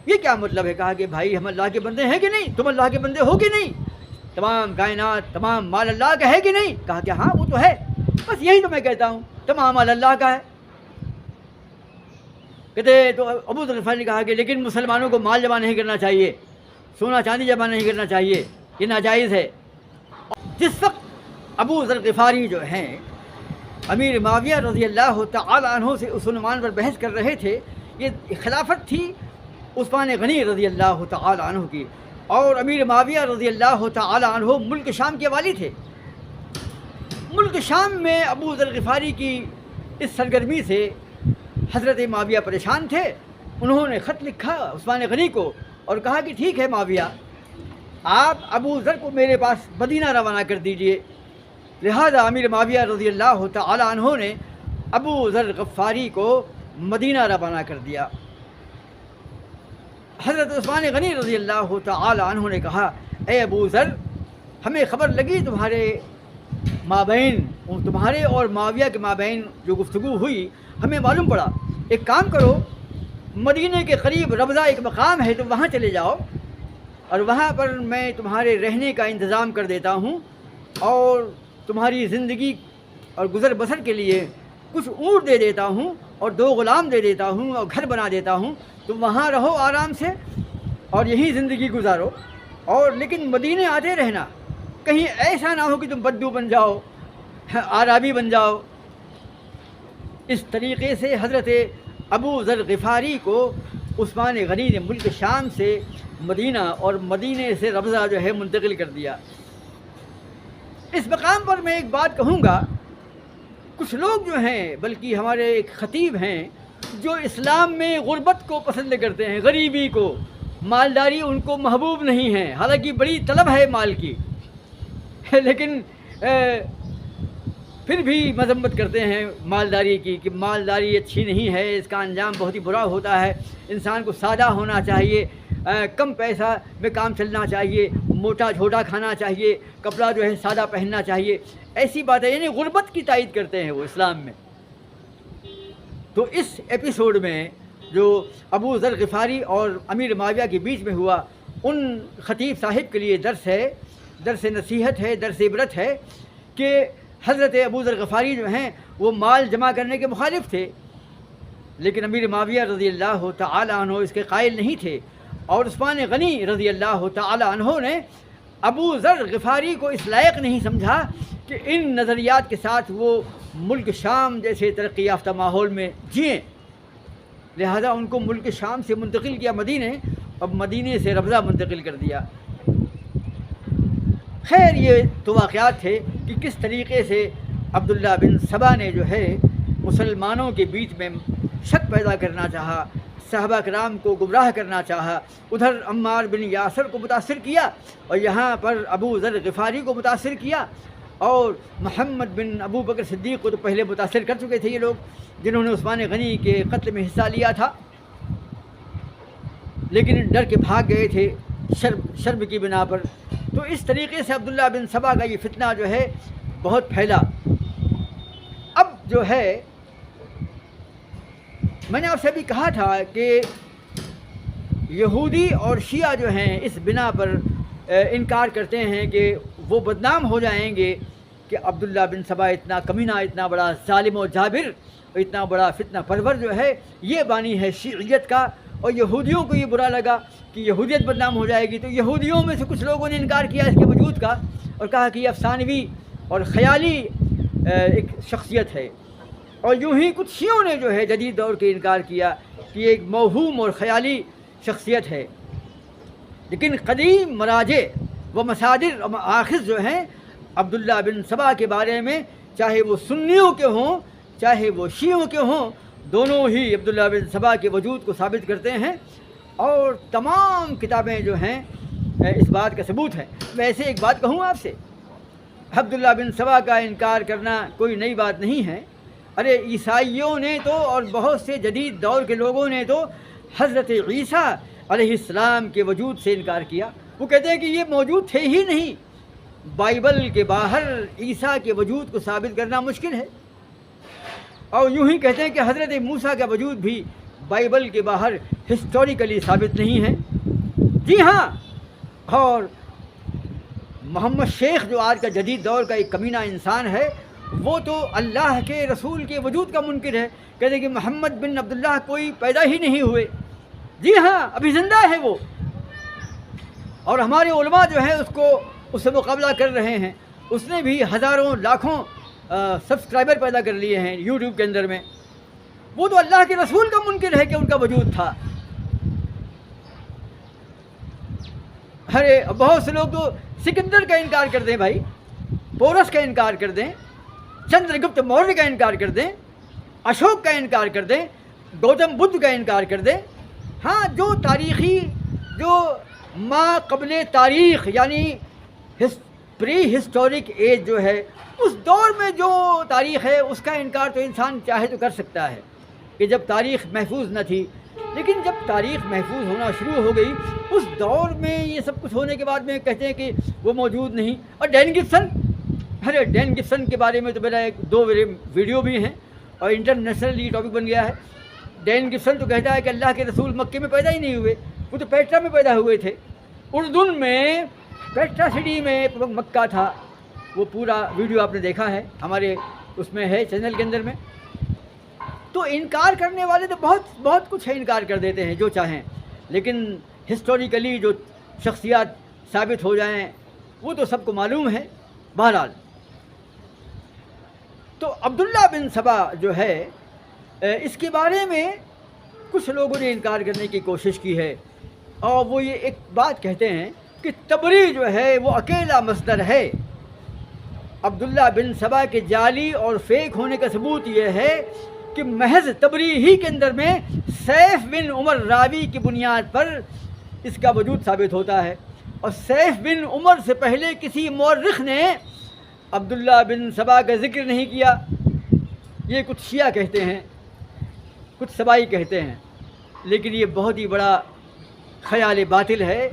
یہ کیا مطلب ہے؟ کہا کہ بھائی ہم اللہ کے بندے ہیں کہ نہیں؟ تم اللہ کے بندے ہو کہ نہیں؟ تمام کائنات، تمام مال اللہ کا ہے کہ نہیں؟ کہا کہ ہاں وہ تو ہے، بس یہی تو میں کہتا ہوں تمام مال اللہ کا ہے۔ کہتے تو ابو ذر غفاری نے کہا کہ لیکن مسلمانوں کو مال جمع نہیں کرنا چاہیے، سونا چاندی جمع نہیں کرنا چاہیے، یہ ناجائز ہے۔ جس وقت ابو ذر غفاری جو ہیں امیر معاویہ رضی اللہ تعالی عنہ سے اس عنوان پر بحث کر رہے تھے، یہ خلافت تھی عثمان غنی رضی اللہ تعالی عنہ کی، اور امیر معاویہ رضی اللہ تعالی عنہ ملک شام کے والی تھے۔ ملک شام میں ابو ذر غفاری کی اس سرگرمی سے حضرت معاویہ پریشان تھے۔ انہوں نے خط لکھا عثمان غنی کو اور کہا کہ ٹھیک ہے معاویہ، آپ ابو ذر کو میرے پاس مدینہ روانہ کر دیجئے۔ لہذا امیر معاویہ رضی اللہ تعالی عنہ نے ابو ذر غفاری کو مدینہ روانہ کر دیا۔ حضرت عثمان غنی رضی اللہ تعالی عنہ نے کہا، اے ابو ذر، ہمیں خبر لگی تمہارے مابین، تمہارے اور معاویہ کے مابین جو گفتگو ہوئی ہمیں معلوم پڑا، ایک کام کرو، مدینہ کے قریب ربضہ ایک مقام ہے تو وہاں چلے جاؤ، اور وہاں پر میں تمہارے رہنے کا انتظام کر دیتا ہوں، اور تمہاری زندگی اور گزر بسر کے لیے کچھ اونٹ دے دیتا ہوں اور 2 غلام دے دیتا ہوں اور گھر بنا دیتا ہوں، تم وہاں رہو آرام سے اور یہی زندگی گزارو، اور لیکن مدینے آتے رہنا، کہیں ایسا نہ ہو کہ تم بدو بن جاؤ، عربی بن جاؤ۔ اس طریقے سے حضرت ابو ذر غفاری کو عثمان غنی نے ملک شام سے مدینہ اور مدینے سے ربضہ جو ہے منتقل کر دیا۔ اس مقام پر میں ایک بات کہوں گا، کچھ لوگ جو ہیں، بلکہ ہمارے ایک خطیب ہیں جو اسلام میں غربت کو پسند کرتے ہیں، غریبی کو، مالداری ان کو محبوب نہیں ہے، حالانکہ بڑی طلب ہے مال کی، لیکن پھر بھی مذمت کرتے ہیں مالداری کی کہ مالداری اچھی نہیں ہے، اس کا انجام بہت ہی برا ہوتا ہے، انسان کو سادہ ہونا چاہیے، کم پیسہ میں کام چلنا چاہیے، موٹا جھوٹا کھانا چاہیے، کپڑا جو ہے سادہ پہننا چاہیے، ایسی باتیں، یعنی غربت کی تائید کرتے ہیں وہ اسلام میں۔ تو اس ایپیسوڈ میں جو ابو ذر غفاری اور امیر معاویہ کے بیچ میں ہوا، ان خطیب صاحب کے لیے درس ہے، درس نصیحت ہے، درس عبرت ہے کہ حضرت ابو ذر غفاری جو ہیں وہ مال جمع کرنے کے مخالف تھے، لیکن امیر معاویہ رضی اللہ تعالی عنہ اس کے قائل نہیں تھے، اور عثمان غنی رضی اللہ تعالی عنہ نے ابو ذر غفاری کو اس لائق نہیں سمجھا کہ ان نظریات کے ساتھ وہ ملک شام جیسے ترقی یافتہ ماحول میں جئیں، لہذا ان کو ملک شام سے منتقل کیا مدینے، اب مدینے سے ربضہ منتقل کر دیا۔ خیر، یہ تو واقعات تھے کہ کس طریقے سے عبداللہ بن سبا نے جو ہے مسلمانوں کے بیچ میں شک پیدا کرنا چاہا، صحابہ کرام کو گمراہ کرنا چاہا، ادھر عمار بن یاسر کو متاثر کیا اور یہاں پر ابو ذر غفاری کو متاثر کیا، اور محمد بن ابو بکر صدیق کو تو پہلے متاثر کر چکے تھے یہ لوگ جنہوں نے عثمان غنی کے قتل میں حصہ لیا تھا، لیکن ڈر کے بھاگ گئے تھے شرم کی بنا پر۔ تو اس طریقے سے عبداللہ بن سبا کا یہ فتنہ جو ہے بہت پھیلا۔ اب جو ہے میں نے آپ سے ابھی کہا تھا کہ یہودی اور شیعہ جو ہیں اس بنا پر انکار کرتے ہیں کہ وہ بدنام ہو جائیں گے کہ عبداللہ بن سبا اتنا کمینہ، اتنا بڑا ظالم و جابر، اتنا بڑا فتنہ پرور جو ہے، یہ بانی ہے شیعیت کا، اور یہودیوں کو یہ برا لگا کہ یہودیت بدنام ہو جائے گی، تو یہودیوں میں سے کچھ لوگوں نے انکار کیا اس کے وجود کا اور کہا کہ یہ افسانوی اور خیالی ایک شخصیت ہے، اور یوں ہی کچھ شیعوں نے جو ہے جدید دور کے انکار کیا کہ یہ ایک موہوم اور خیالی شخصیت ہے۔ لیکن قدیم مراجع و مصادر و مآخذ جو ہیں عبداللہ بن سبا کے بارے میں، چاہے وہ سنیوں کے ہوں چاہے وہ شیعوں کے ہوں، دونوں ہی عبداللہ بن سبا کے وجود کو ثابت کرتے ہیں، اور تمام کتابیں جو ہیں اس بات کا ثبوت ہے۔ ویسے ایک بات کہوں آپ سے، عبداللہ بن سبا کا انکار کرنا کوئی نئی بات نہیں ہے۔ ارے عیسائیوں نے تو اور بہت سے جدید دور کے لوگوں نے تو حضرت عیسیٰ علیہ السلام کے وجود سے انکار کیا، وہ کہتے ہیں کہ یہ موجود تھے ہی نہیں، بائبل کے باہر عیسیٰ کے وجود کو ثابت کرنا مشکل ہے، اور یوں ہی کہتے ہیں کہ حضرت موسیٰ کا وجود بھی بائبل کے باہر ہسٹوریکلی ثابت نہیں ہے۔ جی ہاں، اور محمد شیخ جو آج کا جدید دور کا ایک کمینہ انسان ہے، وہ تو اللہ کے رسول کے وجود کا منکر ہے، کہتے ہیں کہ محمد بن عبداللہ کوئی پیدا ہی نہیں ہوئے۔ جی ہاں، ابھی زندہ ہے وہ، اور ہمارے علماء جو ہیں اس سے مقابلہ کر رہے ہیں، اس نے بھی ہزاروں لاکھوں سبسکرائبر پیدا کر لیے ہیں یوٹیوب کے اندر میں۔ وہ تو اللہ کے رسول کا منکر ہے کہ ان کا وجود تھا۔ ارے بہت سے لوگ تو سکندر کا انکار کر دیں، بھائی پورس کا انکار کر دیں، چندر گپت موریہ کا انکار کر دیں، اشوک کا انکار کر دیں، گوتم بدھ کا انکار کر دیں۔ ہاں، جو تاریخی جو ما قبل تاریخ یعنی پری ہسٹورک ایج جو ہے، اس دور میں جو تاریخ ہے اس کا انکار تو انسان چاہے تو کر سکتا ہے کہ جب تاریخ محفوظ نہ تھی، لیکن جب تاریخ محفوظ ہونا شروع ہو گئی اس دور میں یہ سب کچھ ہونے کے بعد میں کہتے ہیں کہ وہ موجود نہیں۔ اور ڈین گبسن، ارے ڈین گبسن کے بارے میں تو میرا دو ویڈیو بھی ہیں اور انٹرنیشنل یہ ٹاپک بن گیا ہے۔ ڈین گبسن تو کہتا ہے کہ اللہ کے رسول مکے میں پیدا ہی نہیں ہوئے، وہ تو پیٹرا میں پیدا ہوئے تھے۔ اردن میں پیٹرا سٹی میں مکہ تھا، وہ پورا ویڈیو آپ نے دیکھا ہے، ہمارے اس میں ہے چینل کے اندر میں۔ تو انکار کرنے والے تو بہت کچھ ہے، انکار کر دیتے ہیں جو چاہیں، لیکن ہسٹوریکلی جو شخصیات ثابت ہو جائیں وہ تو سب کو معلوم ہے۔ بہرحال تو عبداللہ بن سبا جو ہے اس کے بارے میں کچھ لوگوں نے انکار کرنے کی کوشش کی ہے، اور وہ یہ ایک بات کہتے ہیں کہ تبری جو ہے وہ اکیلا مصدر ہے۔ عبداللہ بن سبا کے جعلی اور فیک ہونے کا ثبوت یہ ہے کہ محض تبری ہی کے اندر میں سیف بن عمر راوی کی بنیاد پر اس کا وجود ثابت ہوتا ہے، اور سیف بن عمر سے پہلے کسی مورخ نے عبداللہ بن سبا کا ذکر نہیں کیا۔ یہ کچھ شیعہ کہتے ہیں، کچھ سبائی کہتے ہیں، لیکن یہ بہت ہی بڑا خیال باطل ہے۔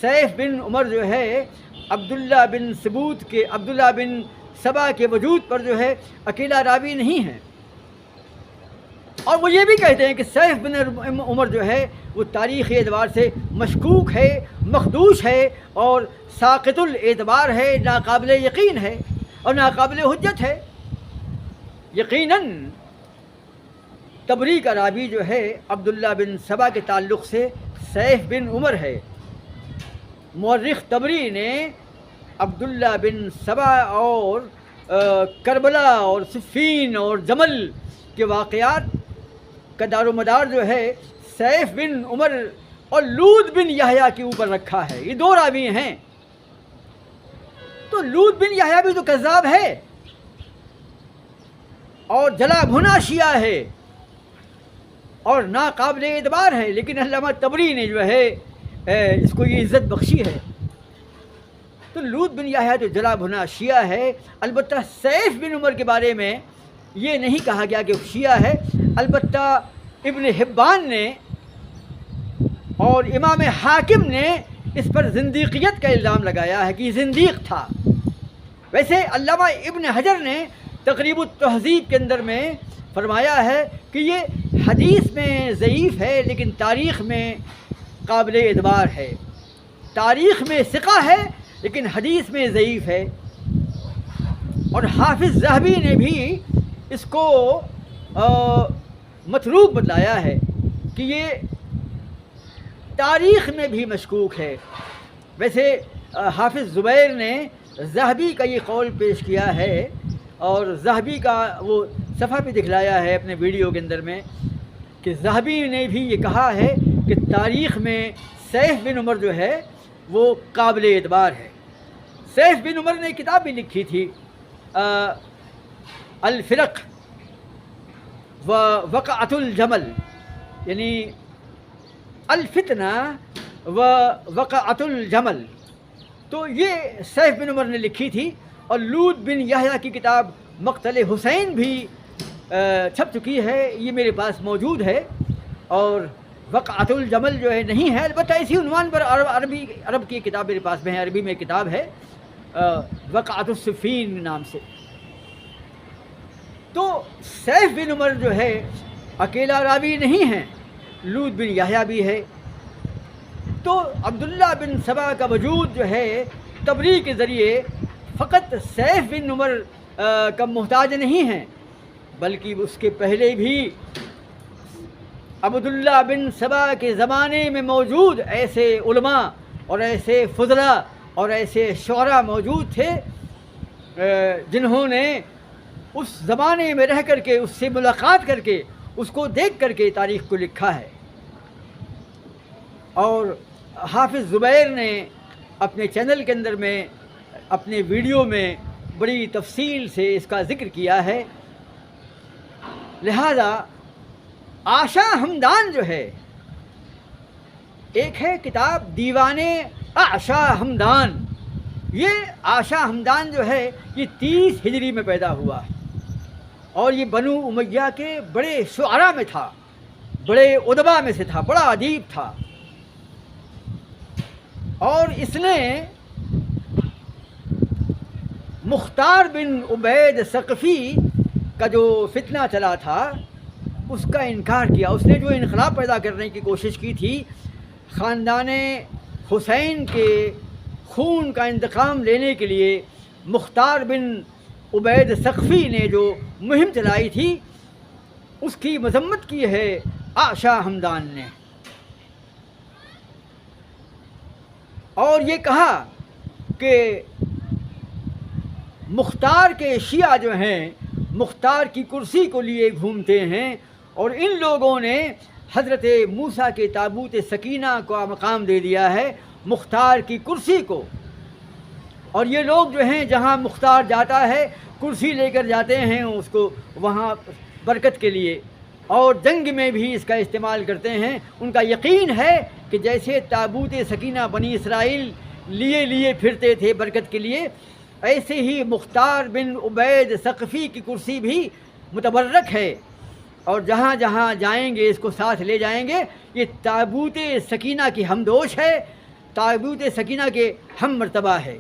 سیف بن عمر جو ہے عبداللہ بن سبا کے وجود پر جو ہے اکیلا راوی نہیں ہے، اور وہ یہ بھی کہتے ہیں کہ سیف بن عمر جو ہے وہ تاریخی اعتبار سے مشکوک ہے، مخدوش ہے، اور ساقط الاعتبار ہے، ناقابل یقین ہے اور ناقابل حجت ہے۔ یقیناً تبری کا راوی جو ہے عبداللہ بن سبا کے تعلق سے سیف بن عمر ہے۔ مورخ تبری نے عبداللہ بن سبا اور کربلا اور صفین اور جمل کے واقعات کا دار و مدار جو ہے سیف بن عمر اور لوط بن یحییٰ کے اوپر رکھا ہے۔ یہ دو راوی ہیں، تو لوط بن یحییٰ بھی تو کذاب ہے اور جلا بھنا شیعہ ہے اور ناقابل اعتبار ہے، لیکن علامہ تبری نے جو ہے اس کو یہ عزت بخشی ہے۔ تو لوط بن یحییٰ جو جلا بھنا شیعہ ہے، البتہ سیف بن عمر کے بارے میں یہ نہیں کہا گیا کہ شیعہ ہے۔ البتہ ابن حبان نے اور امام حاکم نے اس پر زندیقیت کا الزام لگایا ہے کہ یہ زندیق تھا۔ ویسے علامہ ابن حجر نے تقریب التہذیب کے اندر میں فرمایا ہے کہ یہ حدیث میں ضعیف ہے لیکن تاریخ میں قابل اعتبار ہے، تاریخ میں ثقہ ہے لیکن حدیث میں ضعیف ہے۔ اور حافظ ذہبی نے بھی اس کو متروک بتلایا ہے کہ یہ تاریخ میں بھی مشکوک ہے۔ ویسے حافظ زبیر نے ذہبی کا یہ قول پیش کیا ہے، اور ذہبی کا وہ صفحہ بھی دکھلایا ہے اپنے ویڈیو کے اندر میں، کہ ذہبی نے بھی یہ کہا ہے کہ تاریخ میں سیف بن عمر جو ہے وہ قابل اعتبار ہے۔ سیف بن عمر نے کتاب بھی لکھی تھی، الفرق و وقعۃ الجمل، یعنی الفتنہ و وقعۃ الجمل، تو یہ سیف بن عمر نے لکھی تھی۔ اور لوط بن یحییٰ کی کتاب مقتل حسین بھی چھپ چکی ہے، یہ میرے پاس موجود ہے، اور وقعۃ الجمل جو ہے نہیں ہے، البتہ اسی عنوان پر عرب کی کتاب میرے پاس میں ہے، عربی میں کتاب ہے وقعۃ الصفین نام سے۔ تو سیف بن عمر جو ہے اکیلا راوی نہیں ہے، لوط بن یحییٰ بھی ہے۔ تو عبداللہ بن سبا کا وجود جو ہے تبری کے ذریعے فقط سیف بن عمر کا محتاج نہیں ہے، بلکہ اس کے پہلے بھی عبداللہ بن سبا کے زمانے میں موجود ایسے علماء اور ایسے فضلاء اور ایسے شعراء موجود تھے جنہوں نے اس زمانے میں رہ کر کے، اس سے ملاقات کر کے، اس کو دیکھ کر کے تاریخ کو لکھا ہے۔ اور حافظ زبیر نے اپنے چینل کے اندر میں، اپنے ویڈیو میں بڑی تفصیل سے اس کا ذکر کیا ہے۔ لہذا آشا ہمدان جو ہے ایک ہے کتاب دیوان اعشا ہمدان. یہ آشا ہمدان جو ہے یہ 30 ہجری میں پیدا ہوا اور یہ بنو امیہ کے بڑے شعراء میں تھا، بڑے ادبا میں سے تھا، بڑا ادیب تھا. اور اس نے مختار بن عبید ثقفی کا جو فتنہ چلا تھا اس کا انکار کیا. اس نے جو انقلاب پیدا کرنے کی کوشش کی تھی، خاندان حسین کے خون کا انتقام لینے کے لیے مختار بن عبید ثقفی نے جو مہم چلائی تھی اس کی مذمت کی ہے آشا ہمدان نے، اور یہ کہا کہ مختار کے شیعہ جو ہیں مختار کی کرسی کو لیے گھومتے ہیں، اور ان لوگوں نے حضرت موسیٰ کے تابوت سکینہ کو مقام دے دیا ہے مختار کی کرسی کو. اور یہ لوگ جو ہیں جہاں مختار جاتا ہے کرسی لے کر جاتے ہیں اس کو وہاں برکت کے لیے، اور جنگ میں بھی اس کا استعمال کرتے ہیں. ان کا یقین ہے کہ جیسے تابوت سکینہ بنی اسرائیل لیے پھرتے تھے برکت کے لیے، ایسے ہی مختار بن عبید ثقفی کی کرسی بھی متبرک ہے، اور جہاں جہاں جائیں گے اس کو ساتھ لے جائیں گے. یہ تابوت سکینہ کی ہمدوش ہے، تابوت سکینہ کے ہم مرتبہ ہے.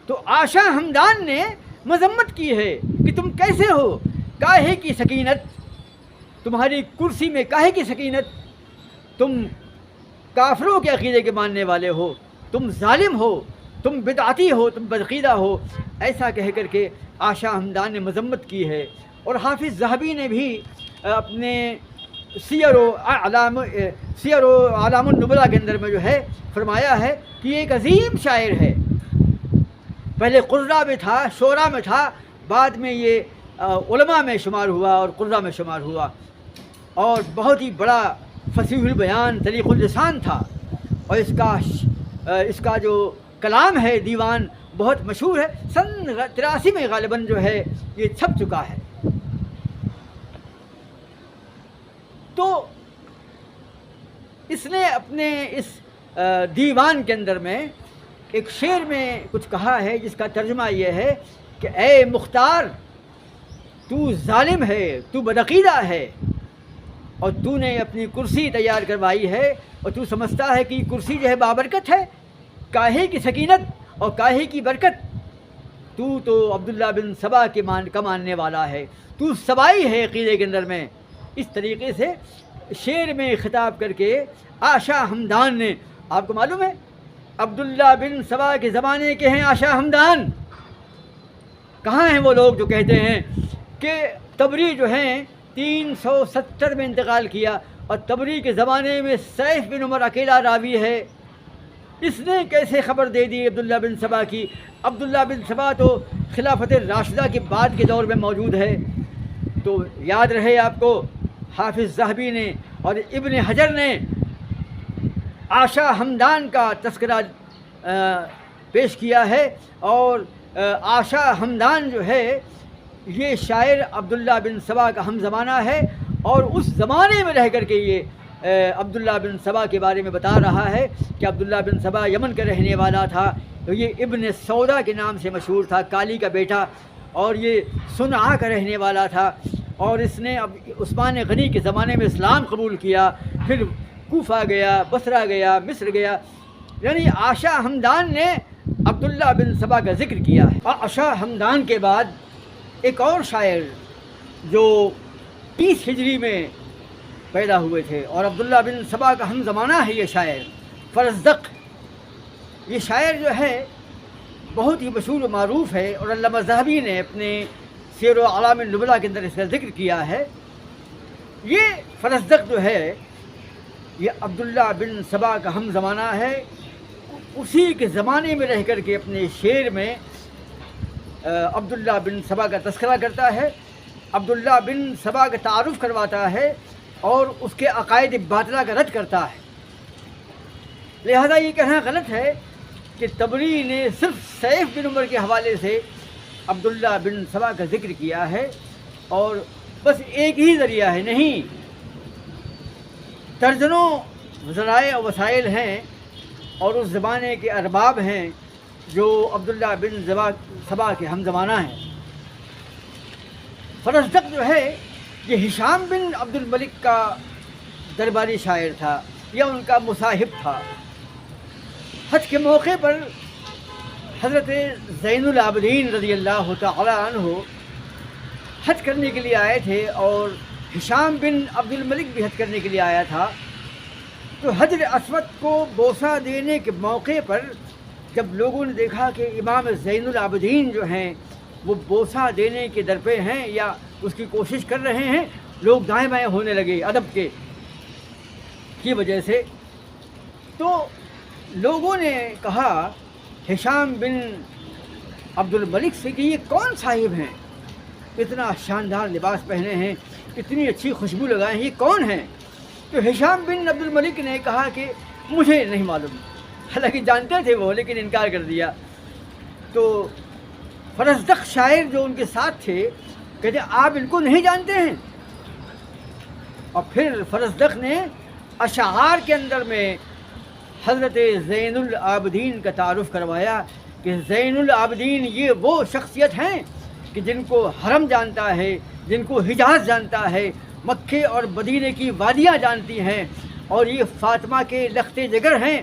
تو آشا ہمدان نے مذمت کی ہے کہ تم کیسے ہو، کاہے کی سکینت، تمہاری کرسی میں کاہے کی سکینت، تم کافروں کے عقیدے کے ماننے والے ہو، تم ظالم ہو، تم بدعتی ہو، تم بدعقیدہ ہو، ایسا کہہ کر کے آشا ہمدان نے مذمت کی ہے. اور حافظ ذہبی نے بھی اپنے سیر و اعلام النبلا کے اندر میں جو ہے فرمایا ہے کہ یہ ایک عظیم شاعر ہے. پہلے قراء میں تھا، شعراء میں تھا، بعد میں یہ علماء میں شمار ہوا اور قراء میں شمار ہوا، اور بہت ہی بڑا فصیح البیان طریق اللسان تھا. اور اس کا جو کلام ہے دیوان بہت مشہور ہے، سن 83 میں غالباً جو ہے یہ چھپ چکا ہے. تو اس نے اپنے اس دیوان کے اندر میں ایک شعر میں کچھ کہا ہے جس کا ترجمہ یہ ہے کہ اے مختار، تو ظالم ہے، تو بدعقیدہ ہے، اور تو نے اپنی کرسی تیار کروائی ہے، اور تو سمجھتا ہے کہ یہ کرسی جو ہے بابرکت ہے، کاہے کی سکینت اور کاہے کی برکت. تو عبداللہ بن سبا کے کا ماننے والا ہے، تو سبائی ہے عقیدے کے اندر میں. اس طریقے سے شعر میں خطاب کر کے آشا ہمدان نے، آپ کو معلوم ہے عبداللہ بن سبا کے زمانے کے ہیں آشا ہمدان. کہاں ہیں وہ لوگ جو کہتے ہیں کہ تبری جو ہیں 370 میں انتقال کیا، اور تبری کے زمانے میں سیف بن عمر اکیلا راوی ہے. اس نے کیسے خبر دے دی عبداللہ بن سبا کی؟ عبداللہ بن سبا تو خلافت راشدہ کے بعد کے دور میں موجود ہے. تو یاد رہے آپ کو، حافظ ذہبی نے اور ابن حجر نے آشا ہمدان کا تذکرہ پیش کیا ہے، اور آشا ہمدان جو ہے یہ شاعر عبداللہ بن سبا کا ہم زمانہ ہے، اور اس زمانے میں رہ کر کے یہ عبداللہ بن سبا کے بارے میں بتا رہا ہے کہ عبداللہ بن سبا یمن کا رہنے والا تھا. تو یہ ابن سودا کے نام سے مشہور تھا، کالی کا بیٹا، اور یہ صنعا کا رہنے والا تھا. اور اس نے اب عثمان غنی کے زمانے میں اسلام قبول کیا، پھر کوفہ گیا، بصرہ گیا، مصر گیا. یعنی آشا ہمدان نے عبداللہ بن سبا کا ذکر کیا ہے. آشا ہمدان کے بعد ایک اور شاعر جو 30 ہجری میں پیدا ہوئے تھے اور عبداللہ بن سبا کا ہم زمانہ ہے، یہ شاعر فرزدق. یہ شاعر جو ہے بہت ہی مشہور و معروف ہے، اور علامہ ذہبی نے اپنے سیر و اعلام النبلا کے اندر اس کا ذکر کیا ہے. یہ فرزدق جو ہے یہ عبداللہ بن سبا کا ہم زمانہ ہے. اسی کے زمانے میں رہ کر کے اپنے شعر میں عبداللہ بن سبا کا تذکرہ کرتا ہے، عبداللہ بن سبا کا تعارف کرواتا ہے، اور اس کے عقائد باطلہ کا رد کرتا ہے. لہذا یہ کہنا غلط ہے کہ تبری نے صرف سیف بن عمر کے حوالے سے عبداللہ بن سبا کا ذکر کیا ہے اور بس ایک ہی ذریعہ ہے. نہیں، درجنوں ذرائع و وسائل ہیں اور اس زمانے کے ارباب ہیں جو عبداللہ بن سبا کے ہم زمانہ ہیں۔ فرزدق جو ہے یہ ہشام بن عبد الملک کا درباری شاعر تھا یا ان کا مصاحب تھا۔ حج کے موقع پر حضرت زین العابدین رضی اللہ تعالی عنہ حج کرنے کے لیے آئے تھے اور ہشام بن عبد الملک بھی حج کرنے کے لیے آیا تھا۔ تو حجر اسود کو بوسہ دینے کے موقع پر جب لوگوں نے دیکھا کہ امام زین العابدین جو ہیں وہ بوسہ دینے کے درپے ہیں یا اس کی کوشش کر رہے ہیں، لوگ دائیں بائیں ہونے لگے ادب کی وجہ سے۔ تو لوگوں نے کہا ہشام بن عبد الملک سے کہ یہ کون صاحب ہیں، اتنا شاندار لباس پہنے ہیں، اتنی اچھی خوشبو لگائے ہیں، یہ کون ہیں؟ تو ہشام بن عبد الملک نے کہا کہ مجھے نہیں معلوم، حالانکہ جانتے تھے وہ لیکن انکار کر دیا۔ تو فرزدق شاعر جو ان کے ساتھ تھے کہتے آپ ان کو نہیں جانتے ہیں؟ اور پھر فرزدق نے اشعار کے اندر میں حضرت زین العابدین کا تعارف کروایا کہ زین العابدین یہ وہ شخصیت ہیں کہ جن کو حرم جانتا ہے، جن کو حجاز جانتا ہے، مکے اور مدینے کی وادیاں جانتی ہیں، اور یہ فاطمہ کے لخت جگر ہیں،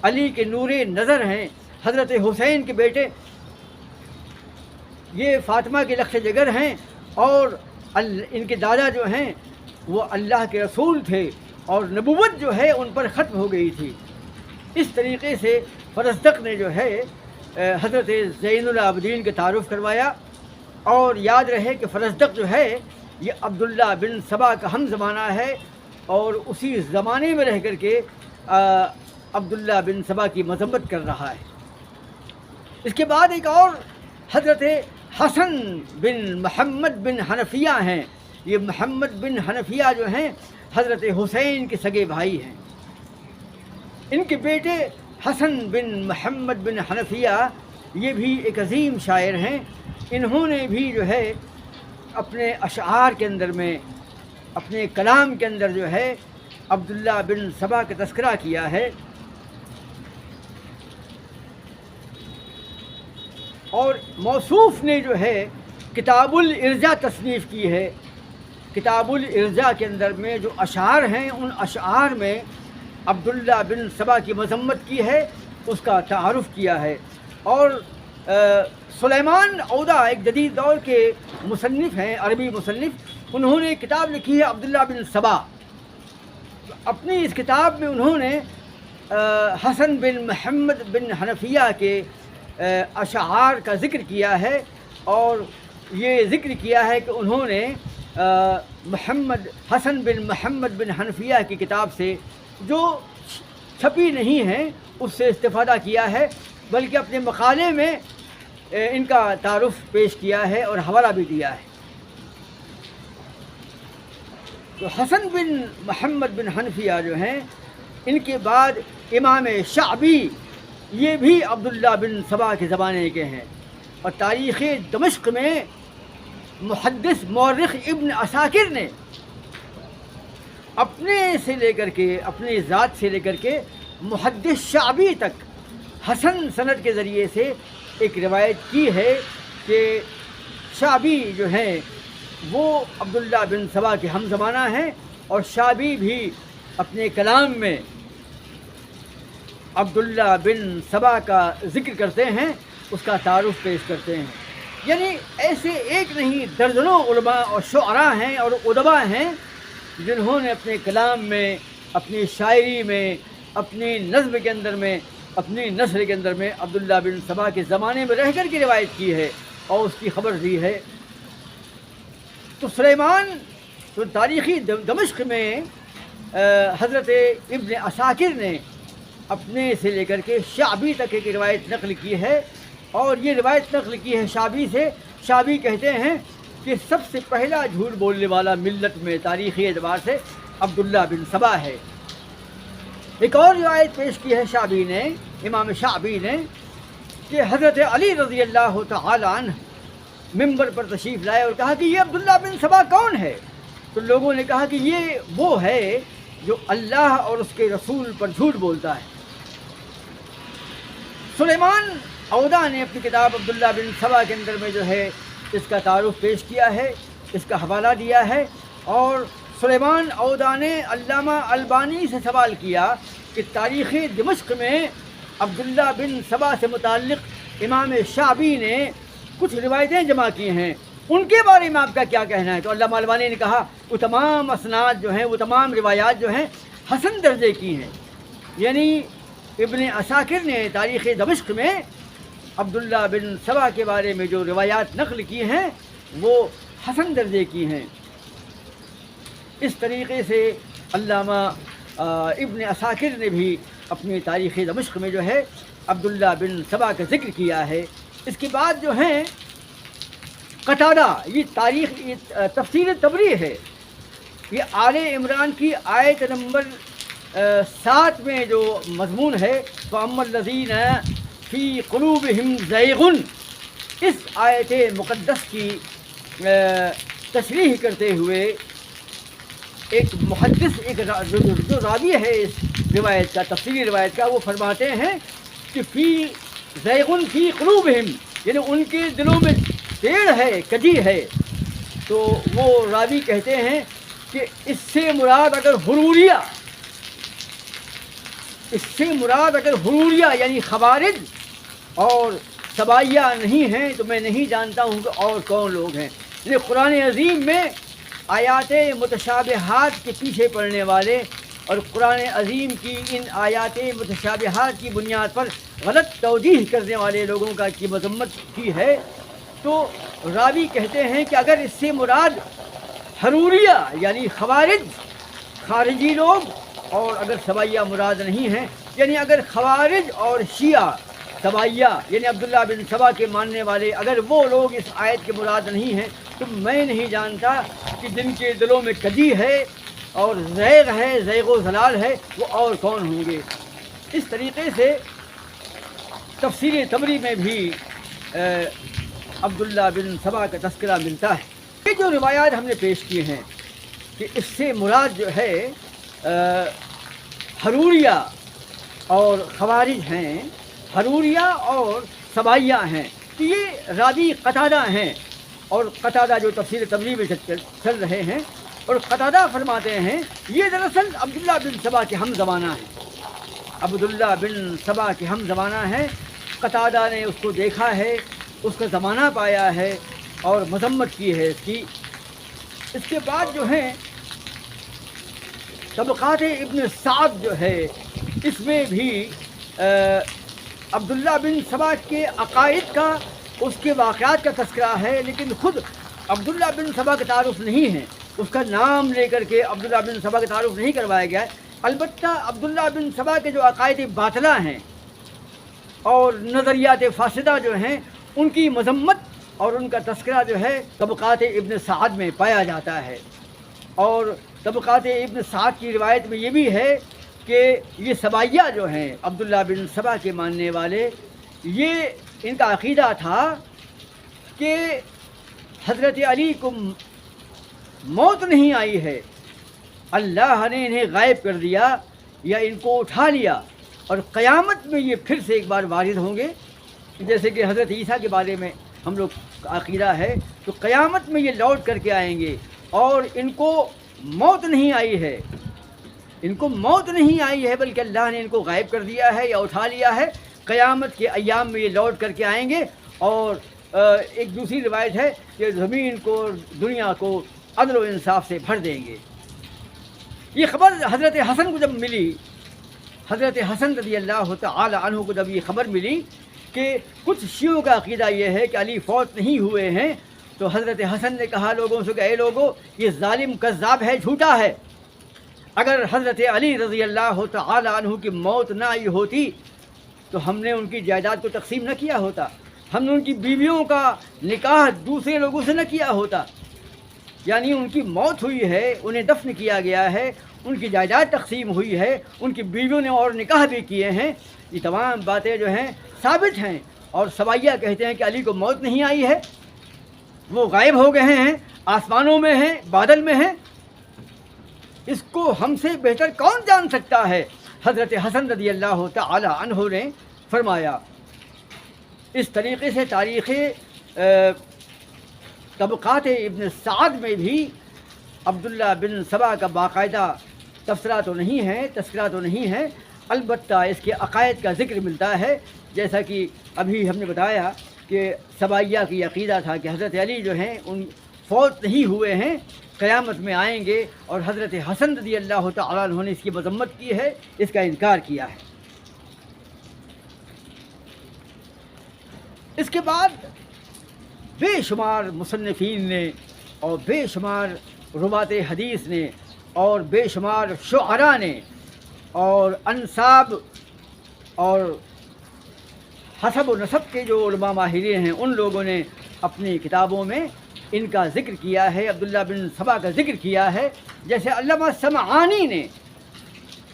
علی کے نور نظر ہیں، حضرت حسین کے بیٹے یہ فاطمہ کے لخت جگر ہیں، اور ان کے دادا جو ہیں وہ اللہ کے رسول تھے اور نبوت جو ہے ان پر ختم ہو گئی تھی۔ اس طریقے سے فرزدق نے جو ہے حضرت زین العابدین کا تعارف کروایا۔ اور یاد رہے کہ فرزدق جو ہے یہ عبداللہ بن سبا کا ہم زمانہ ہے اور اسی زمانے میں رہ کر کے عبداللہ بن سبا کی مذمت کر رہا ہے۔ اس کے بعد ایک اور حضرت حسن بن محمد بن حنفیہ ہیں۔ یہ محمد بن حنفیہ جو ہیں حضرت حسین کے سگے بھائی ہیں۔ ان کے بیٹے حسن بن محمد بن حنفیہ یہ بھی ایک عظیم شاعر ہیں۔ انہوں نے بھی جو ہے اپنے اشعار کے اندر میں، اپنے کلام کے اندر جو ہے عبداللہ بن سبا کا تذکرہ کیا ہے۔ اور موصوف نے جو ہے کتاب الارجاء تصنیف کی ہے۔ کتاب الارجاء کے اندر میں جو اشعار ہیں ان اشعار میں عبداللہ بن سبا کی مذمت کی ہے، اس کا تعارف کیا ہے۔ اور سلیمان عودہ ایک جدید دور کے مصنف ہیں، عربی مصنف، انہوں نے کتاب لکھی ہے عبداللہ بن سبا۔ اپنی اس کتاب میں انہوں نے حسن بن محمد بن حنفیہ کے اشعار کا ذکر کیا ہے، اور یہ ذکر کیا ہے کہ انہوں نے حسن بن محمد بن حنفیہ کی کتاب سے جو چھپی نہیں ہے اس سے استفادہ کیا ہے، بلکہ اپنے مقالے میں ان کا تعارف پیش کیا ہے اور حوالہ بھی دیا ہے۔ تو حسن بن محمد بن حنفیہ جو ہیں ان کے بعد امام شعبی، یہ بھی عبداللہ بن سبا کے زمانے کے ہیں، اور تاریخ دمشق میں محدث مورخ ابن عساکر نے اپنے سے لے کر کے، اپنی ذات سے لے کر کے محدث شعبی تک حسن سند کے ذریعے سے ایک روایت کی ہے کہ شعبی جو ہیں وہ عبداللہ بن سبا کے ہم زمانہ ہیں، اور شعبی بھی اپنے کلام میں عبداللہ بن سبا کا ذکر کرتے ہیں، اس کا تعارف پیش کرتے ہیں۔ یعنی ایسے ایک نہیں درجنوں علماء اور شعراء ہیں اور ادباء ہیں جنہوں نے اپنے کلام میں، اپنی شاعری میں، اپنی نظم کے اندر میں، اپنی نثر کے اندر میں عبداللہ بن سبا کے زمانے میں رہ کر کی روایت کی ہے اور اس کی خبر دی ہے۔ تو سلیمان تو تاریخی دمشق میں حضرت ابن عساکر نے اپنے سے لے کر کے شعبی تک ایک روایت نقل کی ہے، اور یہ روایت نقل کی ہے شعبی سے۔ شعبی کہتے ہیں کہ سب سے پہلا جھوٹ بولنے والا ملت میں تاریخی اعتبار سے عبداللہ بن سبا ہے۔ ایک اور روایت پیش کی ہے شعبی نے، امام شعبی نے، کہ حضرت علی رضی اللہ تعالی عنہ ممبر پر تشریف لائے اور کہا کہ یہ عبداللہ بن سبا کون ہے؟ تو لوگوں نے کہا کہ یہ وہ ہے جو اللہ اور اس کے رسول پر جھوٹ بولتا ہے۔ سلیمان عودہ نے اپنی کتاب عبداللہ بن سبا کے اندر میں جو ہے اس کا تعارف پیش کیا ہے، اس کا حوالہ دیا ہے، اور سلیمان عودہ نے علامہ البانی سے سوال کیا کہ تاریخ دمشق میں عبداللہ بن سبا سے متعلق امام شعبی نے کچھ روایتیں جمع کی ہیں، ان کے بارے میں آپ کا کیا کہنا ہے؟ تو علامہ البانی نے کہا وہ تمام اسناد جو ہیں، وہ تمام روایات جو ہیں حسن درجے کی ہیں، یعنی ابن عساکر نے تاریخ دمشق میں عبداللہ بن سبا کے بارے میں جو روایات نقل کی ہیں وہ حسن درجے کی ہیں۔ اس طریقے سے علامہ ابن عساکر نے بھی اپنی تاریخ دمشق میں جو ہے عبداللہ بن سبا کا ذکر کیا ہے۔ اس کے بعد جو ہیں قتادہ، یہ تفسیر طبری ہے، یہ آل عمران کی آیت نمبر 7 میں جو مضمون ہے فَأَمَّا الَّذِينَ فِي قُلُوبِهِمْ زَيْغٌ، اس آیت مقدس کی تشریح کرتے ہوئے ایک محدث، جو راوی ہے اس روایت کا، تفسیری روایت کا، وہ فرماتے ہیں کہ فی زیغن فی قلوبہم، یعنی ان کے دلوں میں ٹیڑھ ہے، کجی ہے۔ تو وہ راوی کہتے ہیں کہ اس سے مراد اگر حروریہ یعنی خوارج اور سبائیہ نہیں ہیں تو میں نہیں جانتا ہوں کہ اور کون لوگ ہیں۔ یہ قرآن عظیم میں آیات متشابہات کے پیچھے پڑنے والے اور قرآن عظیم کی ان آیات متشابہات کی بنیاد پر غلط توجیہ کرنے والے لوگوں کی مذمت کی ہے۔ تو راوی کہتے ہیں کہ اگر اس سے مراد حروریہ یعنی خارجی لوگ اور اگر سبائیہ مراد نہیں ہیں، یعنی اگر خوارج اور شیعہ سبائیہ یعنی عبداللہ بن سبا کے ماننے والے اگر وہ لوگ اس آیت کے مراد نہیں ہیں تو میں نہیں جانتا کہ جن کے دلوں میں کجی ہے اور زیغ ہے، زیغ و ضلال ہے، وہ اور کون ہوں گے۔ اس طریقے سے تفسیر طبری میں بھی عبداللہ بن سبا کا تذکرہ ملتا ہے۔ یہ جو روایات ہم نے پیش کی ہیں کہ اس سے مراد جو ہے حروریہ اور خوارج ہیں، حروریہ اور سبائیہ ہیں، تو یہ راوی قتادہ ہیں، اور قتادہ جو تفسیر طبری میں چل رہے ہیں، اور قتادہ فرماتے ہیں یہ دراصل عبداللہ بن سبا کے ہم زمانہ ہیں، عبداللہ بن سبا کے ہم زمانہ ہیں۔ قتادہ نے اس کو دیکھا ہے، اس کا زمانہ پایا ہے اور مذمت کی ہے اس کی۔ اس کے بعد جو ہیں طبقات ابن سعد جو ہے، اس میں بھی عبداللہ بن سبا کے عقائد کا، اس کے واقعات کا تذکرہ ہے، لیکن خود عبداللہ بن سبا کا تعارف نہیں ہے، اس کا نام لے کر کے عبداللہ بن سبا کا تعارف نہیں کروایا گیا ہے۔ البتہ عبداللہ بن سبا کے جو عقائد باطلہ ہیں اور نظریات فاسدہ جو ہیں، ان کی مذمت اور ان کا تذکرہ جو ہے طبقات ابن سعد میں پایا جاتا ہے۔ اور طبقات ابن سعد کی روایت میں یہ بھی ہے کہ یہ سبائیہ جو ہیں عبداللہ بن سبا کے ماننے والے، یہ ان کا عقیدہ تھا کہ حضرت علی کو موت نہیں آئی ہے، اللہ نے انہیں غائب کر دیا یا ان کو اٹھا لیا، اور قیامت میں یہ پھر سے ایک بار وارد ہوں گے، جیسے کہ حضرت عیسیٰ کے بارے میں ہم لوگ کا عقیدہ ہے، تو قیامت میں یہ لوٹ کر کے آئیں گے، اور ان کو موت نہیں آئی ہے، ان کو موت نہیں آئی ہے بلکہ اللہ نے ان کو غائب کر دیا ہے یا اٹھا لیا ہے۔ قیامت کے ایام میں یہ لوٹ کر کے آئیں گے، اور ایک دوسری روایت ہے کہ زمین کو، دنیا کو عدل و انصاف سے بھر دیں گے۔ یہ خبر حضرت حسن کو جب ملی، حضرت حسن رضی اللہ تعالی عنہ کو جب یہ خبر ملی کہ کچھ شیعوں کا عقیدہ یہ ہے کہ علی فوت نہیں ہوئے ہیں، تو حضرت حسن نے کہا لوگوں سے کہ اے لوگوں، یہ ظالم کذاب ہے، جھوٹا ہے، اگر حضرت علی رضی اللہ تعالی عنہ کی موت نہ آئی ہوتی تو ہم نے ان کی جائیداد کو تقسیم نہ کیا ہوتا، ہم نے ان کی بیویوں کا نکاح دوسرے لوگوں سے نہ کیا ہوتا، یعنی ان کی موت ہوئی ہے، انہیں دفن کیا گیا ہے، ان کی جائیداد تقسیم ہوئی ہے، ان کی بیویوں نے اور نکاح بھی کیے ہیں، یہ تمام باتیں جو ہیں ثابت ہیں۔ اور سبائیہ کہتے ہیں کہ علی کو موت نہیں آئی ہے، وہ غائب ہو گئے ہیں، آسمانوں میں ہیں، بادل میں ہیں۔ اس کو ہم سے بہتر کون جان سکتا ہے؟ حضرت حسن رضی اللہ تعالی عنہ نے فرمایا۔ اس طریقے سے تاریخ طبقات ابن سعد میں بھی عبداللہ بن سبا کا باقاعدہ تذکرہ تو نہیں ہے، البتہ اس کے عقائد کا ذکر ملتا ہے، جیسا کہ ابھی ہم نے بتایا کہ سبائیہ کی عقیدہ تھا کہ حضرت علی جو ہیں ان فوت نہیں ہوئے ہیں، قیامت میں آئیں گے، اور حضرت حسن رضی اللہ تعالیٰ عنہ نے اس کی مذمت کی ہے، اس کا انکار کیا ہے۔ اس کے بعد بے شمار مصنفین نے اور بے شمار روات حدیث نے اور بے شمار شعراء نے اور انساب اور حسب و نسب کے جو علماء ماہرین ہیں ان لوگوں نے اپنی کتابوں میں ان کا ذکر کیا ہے، عبداللہ بن سبا کا ذکر کیا ہے۔ جیسے علامہ سمعانی نے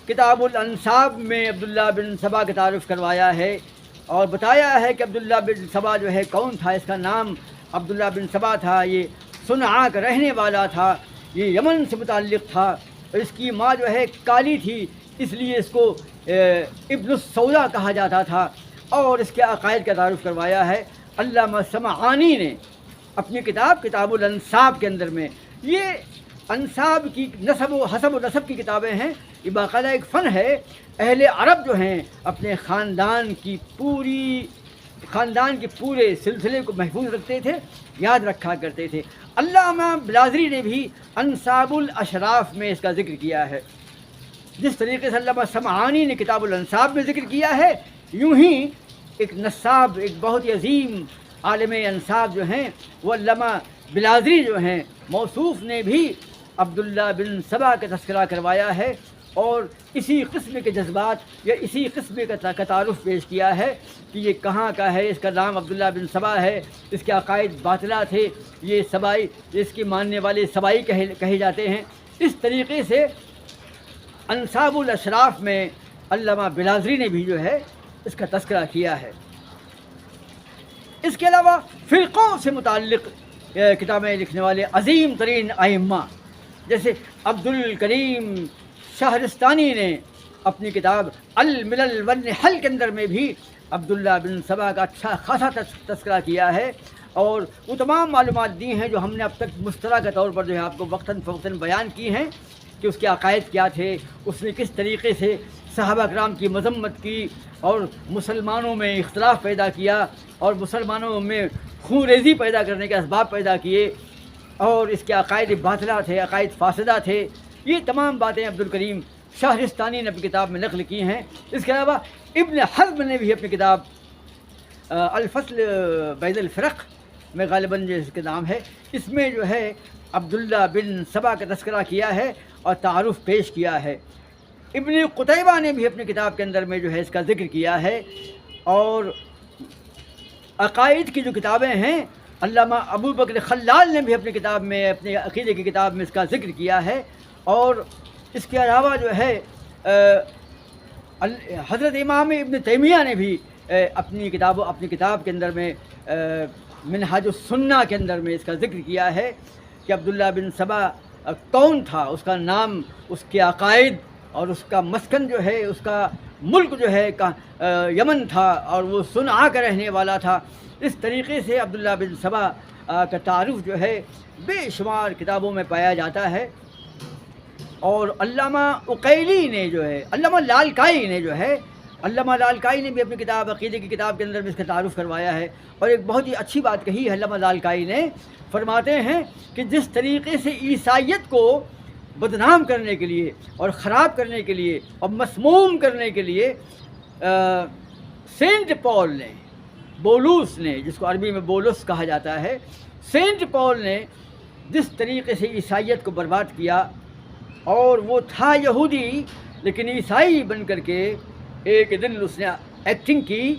کتاب الانساب میں عبداللہ بن سبا کا تعارف کروایا ہے اور بتایا ہے کہ عبداللہ بن سبا جو ہے کون تھا۔ اس کا نام عبداللہ بن سبا تھا، یہ صنعاء کا رہنے والا تھا، یہ یمن سے متعلق تھا، اور اس کی ماں جو ہے کالی تھی، اس لیے اس کو ابن السودا کہا جاتا تھا، اور اس کے عقائد کا تعارف کروایا ہے علامہ سمعانی نے اپنی کتاب الانساب کے اندر میں۔ یہ انساب کی نسب و حسب و نسب کی کتابیں ہیں، یہ باقاعدہ ایک فن ہے۔ اہل عرب جو ہیں اپنے خاندان کے پورے سلسلے کو محفوظ رکھتے تھے، یاد رکھا کرتے تھے۔ علامہ بلازری نے بھی انساب الاشراف میں اس کا ذکر کیا ہے۔ جس طریقے سے علامہ سمعانی نے کتاب الانساب میں ذکر کیا ہے، یوں ہی ایک نساب، ایک بہت ہی عظیم عالم انساب جو ہیں وہ علامہ بلازری جو ہیں موصوف نے بھی عبداللہ بن سبا کا تذکرہ کروایا ہے، اور اسی قسم کے جذبات یا اسی قسم کا تعارف پیش کیا ہے کہ یہ کہاں کا ہے۔ اس کا نام عبداللہ بن سبا ہے، اس کے عقائد باطلہ تھے، یہ سبائی، اس کے ماننے والے سبائی کہے جاتے ہیں۔ اس طریقے سے انساب الاشراف میں علامہ بلازری نے بھی جو ہے اس کا تذکرہ کیا ہے۔ اس کے علاوہ فرقوں سے متعلق کتابیں لکھنے والے عظیم ترین ائمہ جیسے عبد الکریم شہرستانی نے اپنی کتاب الملل والنحل کے اندر میں بھی عبداللہ بن سبا کا اچھا خاصا تذکرہ کیا ہے، اور وہ تمام معلومات دی ہیں جو ہم نے اب تک مشترکہ طور پر جو ہے آپ کو وقتاً فوقتاً بیان کی ہیں کہ اس کے عقائد کیا تھے، اس نے کس طریقے سے صحابہ کرام کی مذمت کی اور مسلمانوں میں اختلاف پیدا کیا اور مسلمانوں میں خون ریزی پیدا کرنے کے اسباب پیدا کیے، اور اس کے عقائد باطلہ تھے، عقائد فاسدہ تھے۔ یہ تمام باتیں عبد الکریم شہرستانی نے اپنی کتاب میں نقل کی ہیں۔ اس کے علاوہ ابن حزم نے بھی اپنی کتاب الفصل بین الفرق میں غالباً جو اس کا نام ہے، اس میں جو ہے عبداللہ بن سبا کا تذکرہ کیا ہے اور تعارف پیش کیا ہے۔ ابن قتیبہ نے بھی اپنی کتاب کے اندر میں جو ہے اس کا ذکر کیا ہے، اور عقائد کی جو کتابیں ہیں علامہ ابو بکر خلال نے بھی اپنی کتاب میں، اپنے عقیدے کی کتاب میں اس کا ذکر کیا ہے، اور اس کے علاوہ جو ہے حضرت امام ابن تیمیہ نے بھی اپنی کتاب کے اندر میں منہاج السنہ کے اندر میں اس کا ذکر کیا ہے کہ عبداللہ بن سبا کون تھا، اس کا نام، اس کے عقائد اور اس کا مسکن جو ہے، اس کا ملک جو ہے یمن تھا، اور وہ صنعاء کا رہنے والا تھا۔ اس طریقے سے عبداللہ بن سبا کا تعارف جو ہے بے شمار کتابوں میں پایا جاتا ہے، اور علامہ عقیلی نے جو ہے، علامہ لالکائی نے بھی اپنی کتاب عقیدے کی کتاب کے اندر بھی اس کا تعارف کروایا ہے، اور ایک بہت ہی اچھی بات کہی ہے علامہ لالکائی نے، فرماتے ہیں کہ جس طریقے سے عیسائیت کو بدنام کرنے کے لیے اور خراب کرنے کے لیے اور مسموم کرنے کے لیے سینٹ پال نے، بولوس نے، جس کو عربی میں بولس کہا جاتا ہے، سینٹ پال نے جس طریقے سے عیسائیت کو برباد کیا، اور وہ تھا یہودی لیکن عیسائی بن کر کے ایک دن اس نے ایکٹنگ کی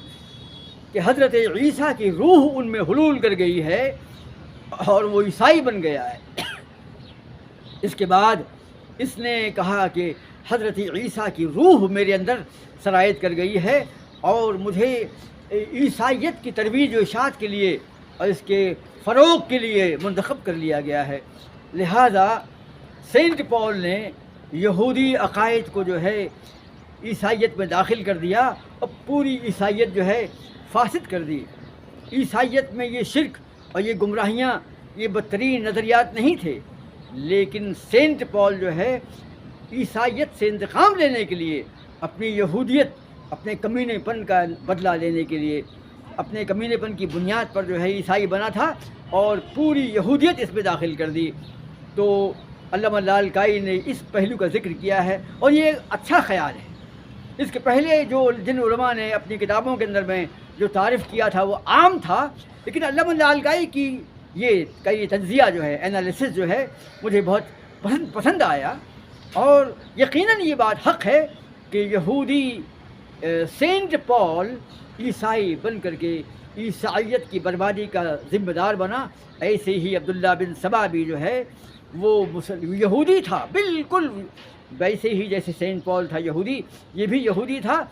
کہ حضرت عیسیٰ کی روح ان میں حلول کر گئی ہے اور وہ عیسائی بن گیا ہے۔ اس کے بعد اس نے کہا کہ حضرت عیسیٰ کی روح میرے اندر سرایت کر گئی ہے، اور مجھے عیسائیت کی ترویج و اشاعت کے لیے اور اس کے فروغ کے لیے منتخب کر لیا گیا ہے۔ لہذا سینٹ پال نے یہودی عقائد کو جو ہے عیسائیت میں داخل کر دیا اور پوری عیسائیت جو ہے فاسد کر دی۔ عیسائیت میں یہ شرک اور یہ گمراہیاں، یہ بدترین نظریات نہیں تھے، لیکن سینٹ پال جو ہے عیسائیت سے انتقام لینے کے لیے، اپنی یہودیت، اپنے کمینے پن کا بدلہ لینے کے لیے، اپنے کمینے پن کی بنیاد پر جو ہے عیسائی بنا تھا اور پوری یہودیت اس میں داخل کر دی۔ تو علامہ لالکائی نے اس پہلو کا ذکر کیا ہے اور یہ اچھا خیال ہے۔ اس کے پہلے جن علماء نے اپنی کتابوں کے اندر میں جو تعریف کیا تھا وہ عام تھا، لیکن علامہ لالکائی کی یہ تجزیہ جو ہے، انالیسس جو ہے، مجھے بہت پسند آیا۔ اور یقیناً یہ بات حق ہے کہ یہودی سینٹ پال عیسائی بن کر کے عیسائیت کی بربادی کا ذمہ دار بنا۔ ایسے ہی عبداللہ بن سبا بھی جو ہے وہ یہودی تھا، بالکل ویسے ہی جیسے سینٹ پال تھا یہودی، یہ بھی یہودی تھا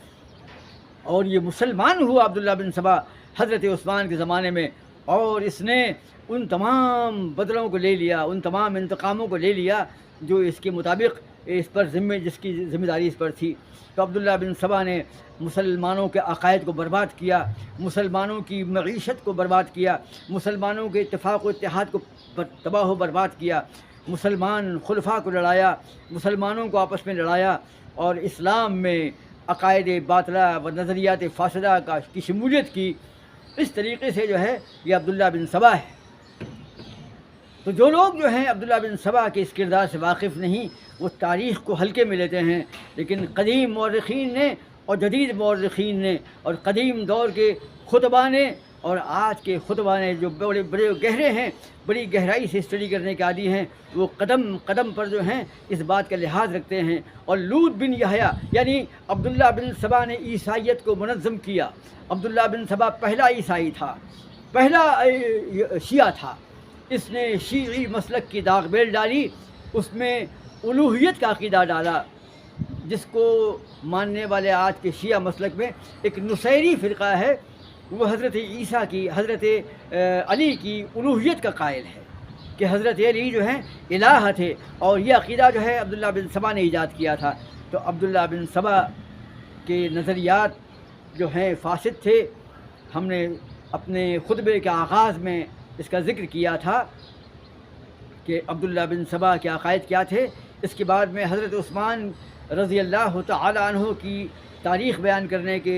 اور یہ مسلمان ہوا عبداللہ بن سبا حضرت عثمان کے زمانے میں، اور اس نے ان تمام بدلوں کو لے لیا، ان تمام انتقاموں کو لے لیا جو اس کے مطابق جس کی ذمہ داری اس پر تھی۔ تو عبداللہ بن سبا نے مسلمانوں کے عقائد کو برباد کیا، مسلمانوں کی معیشت کو برباد کیا، مسلمانوں کے اتفاق و اتحاد کو تباہ و برباد کیا، مسلمان خلفاء کو لڑایا، مسلمانوں کو آپس میں لڑایا، اور اسلام میں عقائد باطلہ و نظریات فاسدہ کی شمولیت کی۔ اس طریقے سے جو ہے یہ عبداللہ بن سبا ہے۔ تو جو لوگ جو ہیں عبداللہ بن سبا کے اس کردار سے واقف نہیں، وہ تاریخ کو ہلکے میں لیتے ہیں، لیکن قدیم مورخین نے اور جدید مورخین نے اور قدیم دور کے خطبہ نے اور آج کے خطبہ نے جو بڑے گہرے ہیں، بڑی گہرائی سے اسٹڈی کرنے کے عادی ہیں، وہ قدم قدم پر جو ہیں اس بات کا لحاظ رکھتے ہیں۔ اور لوط بن یحییٰ یعنی عبداللہ بن سبا نے عیسائیت کو منظم کیا۔ عبداللہ بن سبا پہلا عیسائی تھا، پہلا شیعہ تھا۔ اس نے شیعی مسلک کی داغ بیل ڈالی، اس میں الوہیت کا عقیدہ ڈالا، جس کو ماننے والے آج کے شیعہ مسلک میں ایک نصیری فرقہ ہے، وہ حضرت عیسیٰ کی، حضرت علی کی الوہیت کا قائل ہے کہ حضرت علی جو ہیں الہ تھے، اور یہ عقیدہ جو ہے عبداللہ بن سبا نے ایجاد کیا تھا۔ تو عبداللہ بن سبا کے نظریات جو ہیں فاسد تھے۔ ہم نے اپنے خطبے کے آغاز میں اس کا ذکر کیا تھا کہ عبداللہ بن سبا کے عقائد کیا تھے۔ اس کے بعد میں حضرت عثمان رضی اللہ تعالی عنہ کی تاریخ بیان کرنے کے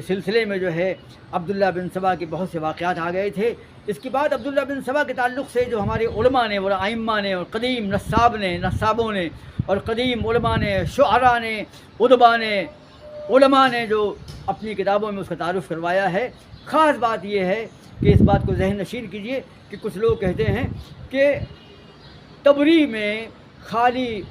سلسلے میں جو ہے عبداللہ بن سبا کے بہت سے واقعات آ گئے تھے۔ اس کے بعد عبداللہ بن سبا کے تعلق سے جو ہمارے علماء نے اور ائمہ نے اور قدیم نصابوں نے اور قدیم علماء نے، شعراء نے، ادباء نے، علماء نے جو اپنی کتابوں میں اس کا تعارف کروایا ہے۔ خاص بات یہ ہے کہ اس بات کو ذہن نشین کیجئے کہ کچھ لوگ کہتے ہیں کہ تبری میں خالی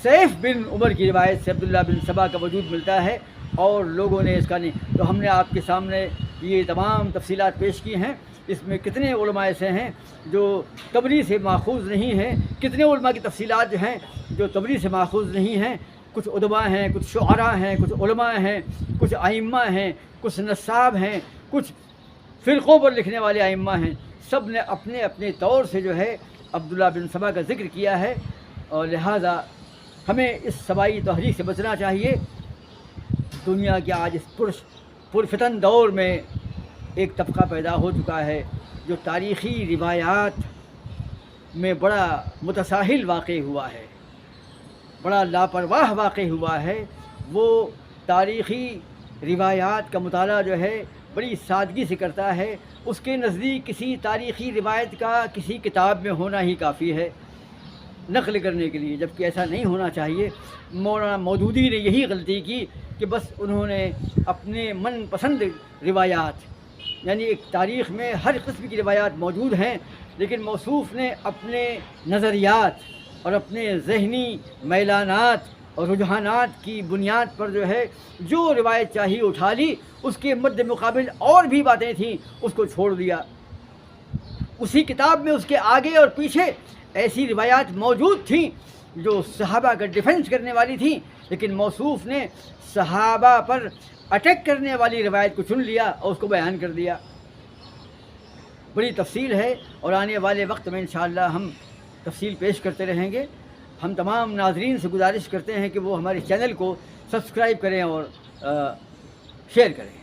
سیف بن عمر کی روایت سے عبداللہ بن سبا کا وجود ملتا ہے اور لوگوں نے اس کا نہیں۔ تو ہم نے آپ کے سامنے یہ تمام تفصیلات پیش کی ہیں۔ اس میں کتنے علماء ایسے ہیں جو تبری سے ماخوذ نہیں ہیں، کتنے علماء کی تفصیلات جو ہیں جو تبری سے ماخوذ نہیں ہیں۔ کچھ ادباء ہیں، کچھ شعراء ہیں، کچھ علماء ہیں، کچھ ائمہ ہیں، کچھ نصاب ہیں، کچھ فرقوں پر لکھنے والے ائمہ ہیں۔ سب نے اپنے اپنے طور سے جو ہے عبداللہ بن سبا کا ذکر کیا ہے، اور لہٰذا ہمیں اس سبائی تحریک سے بچنا چاہیے۔ دنیا کے آج اس پرفتن دور میں ایک طبقہ پیدا ہو چکا ہے جو تاریخی روایات میں بڑا متساہل واقع ہوا ہے، بڑا لاپرواہ واقع ہوا ہے۔ وہ تاریخی روایات کا مطالعہ جو ہے بڑی سادگی سے کرتا ہے۔ اس کے نزدیک کسی تاریخی روایت کا کسی کتاب میں ہونا ہی کافی ہے نقل کرنے کے لیے، جبکہ ایسا نہیں ہونا چاہیے۔ مولانا مودودی نے یہی غلطی کی کہ بس انہوں نے اپنے من پسند روایات، یعنی ایک تاریخ میں ہر قسم کی روایات موجود ہیں، لیکن موصوف نے اپنے نظریات اور اپنے ذہنی میلانات اور رجحانات کی بنیاد پر جو ہے جو روایت چاہیے اٹھا لی، اس کے مد مقابل اور بھی باتیں تھیں، اس کو چھوڑ دیا۔ اسی کتاب میں اس کے آگے اور پیچھے ایسی روایات موجود تھیں جو صحابہ کا ڈیفنس کرنے والی تھیں، لیکن موصوف نے صحابہ پر اٹیک کرنے والی روایت کو چن لیا اور اس کو بیان کر دیا۔ بڑی تفصیل ہے اور آنے والے وقت میں انشاءاللہ ہم تفصیل پیش کرتے رہیں گے۔ ہم تمام ناظرین سے گزارش کرتے ہیں کہ وہ ہمارے چینل کو سبسکرائب کریں اور شیئر کریں.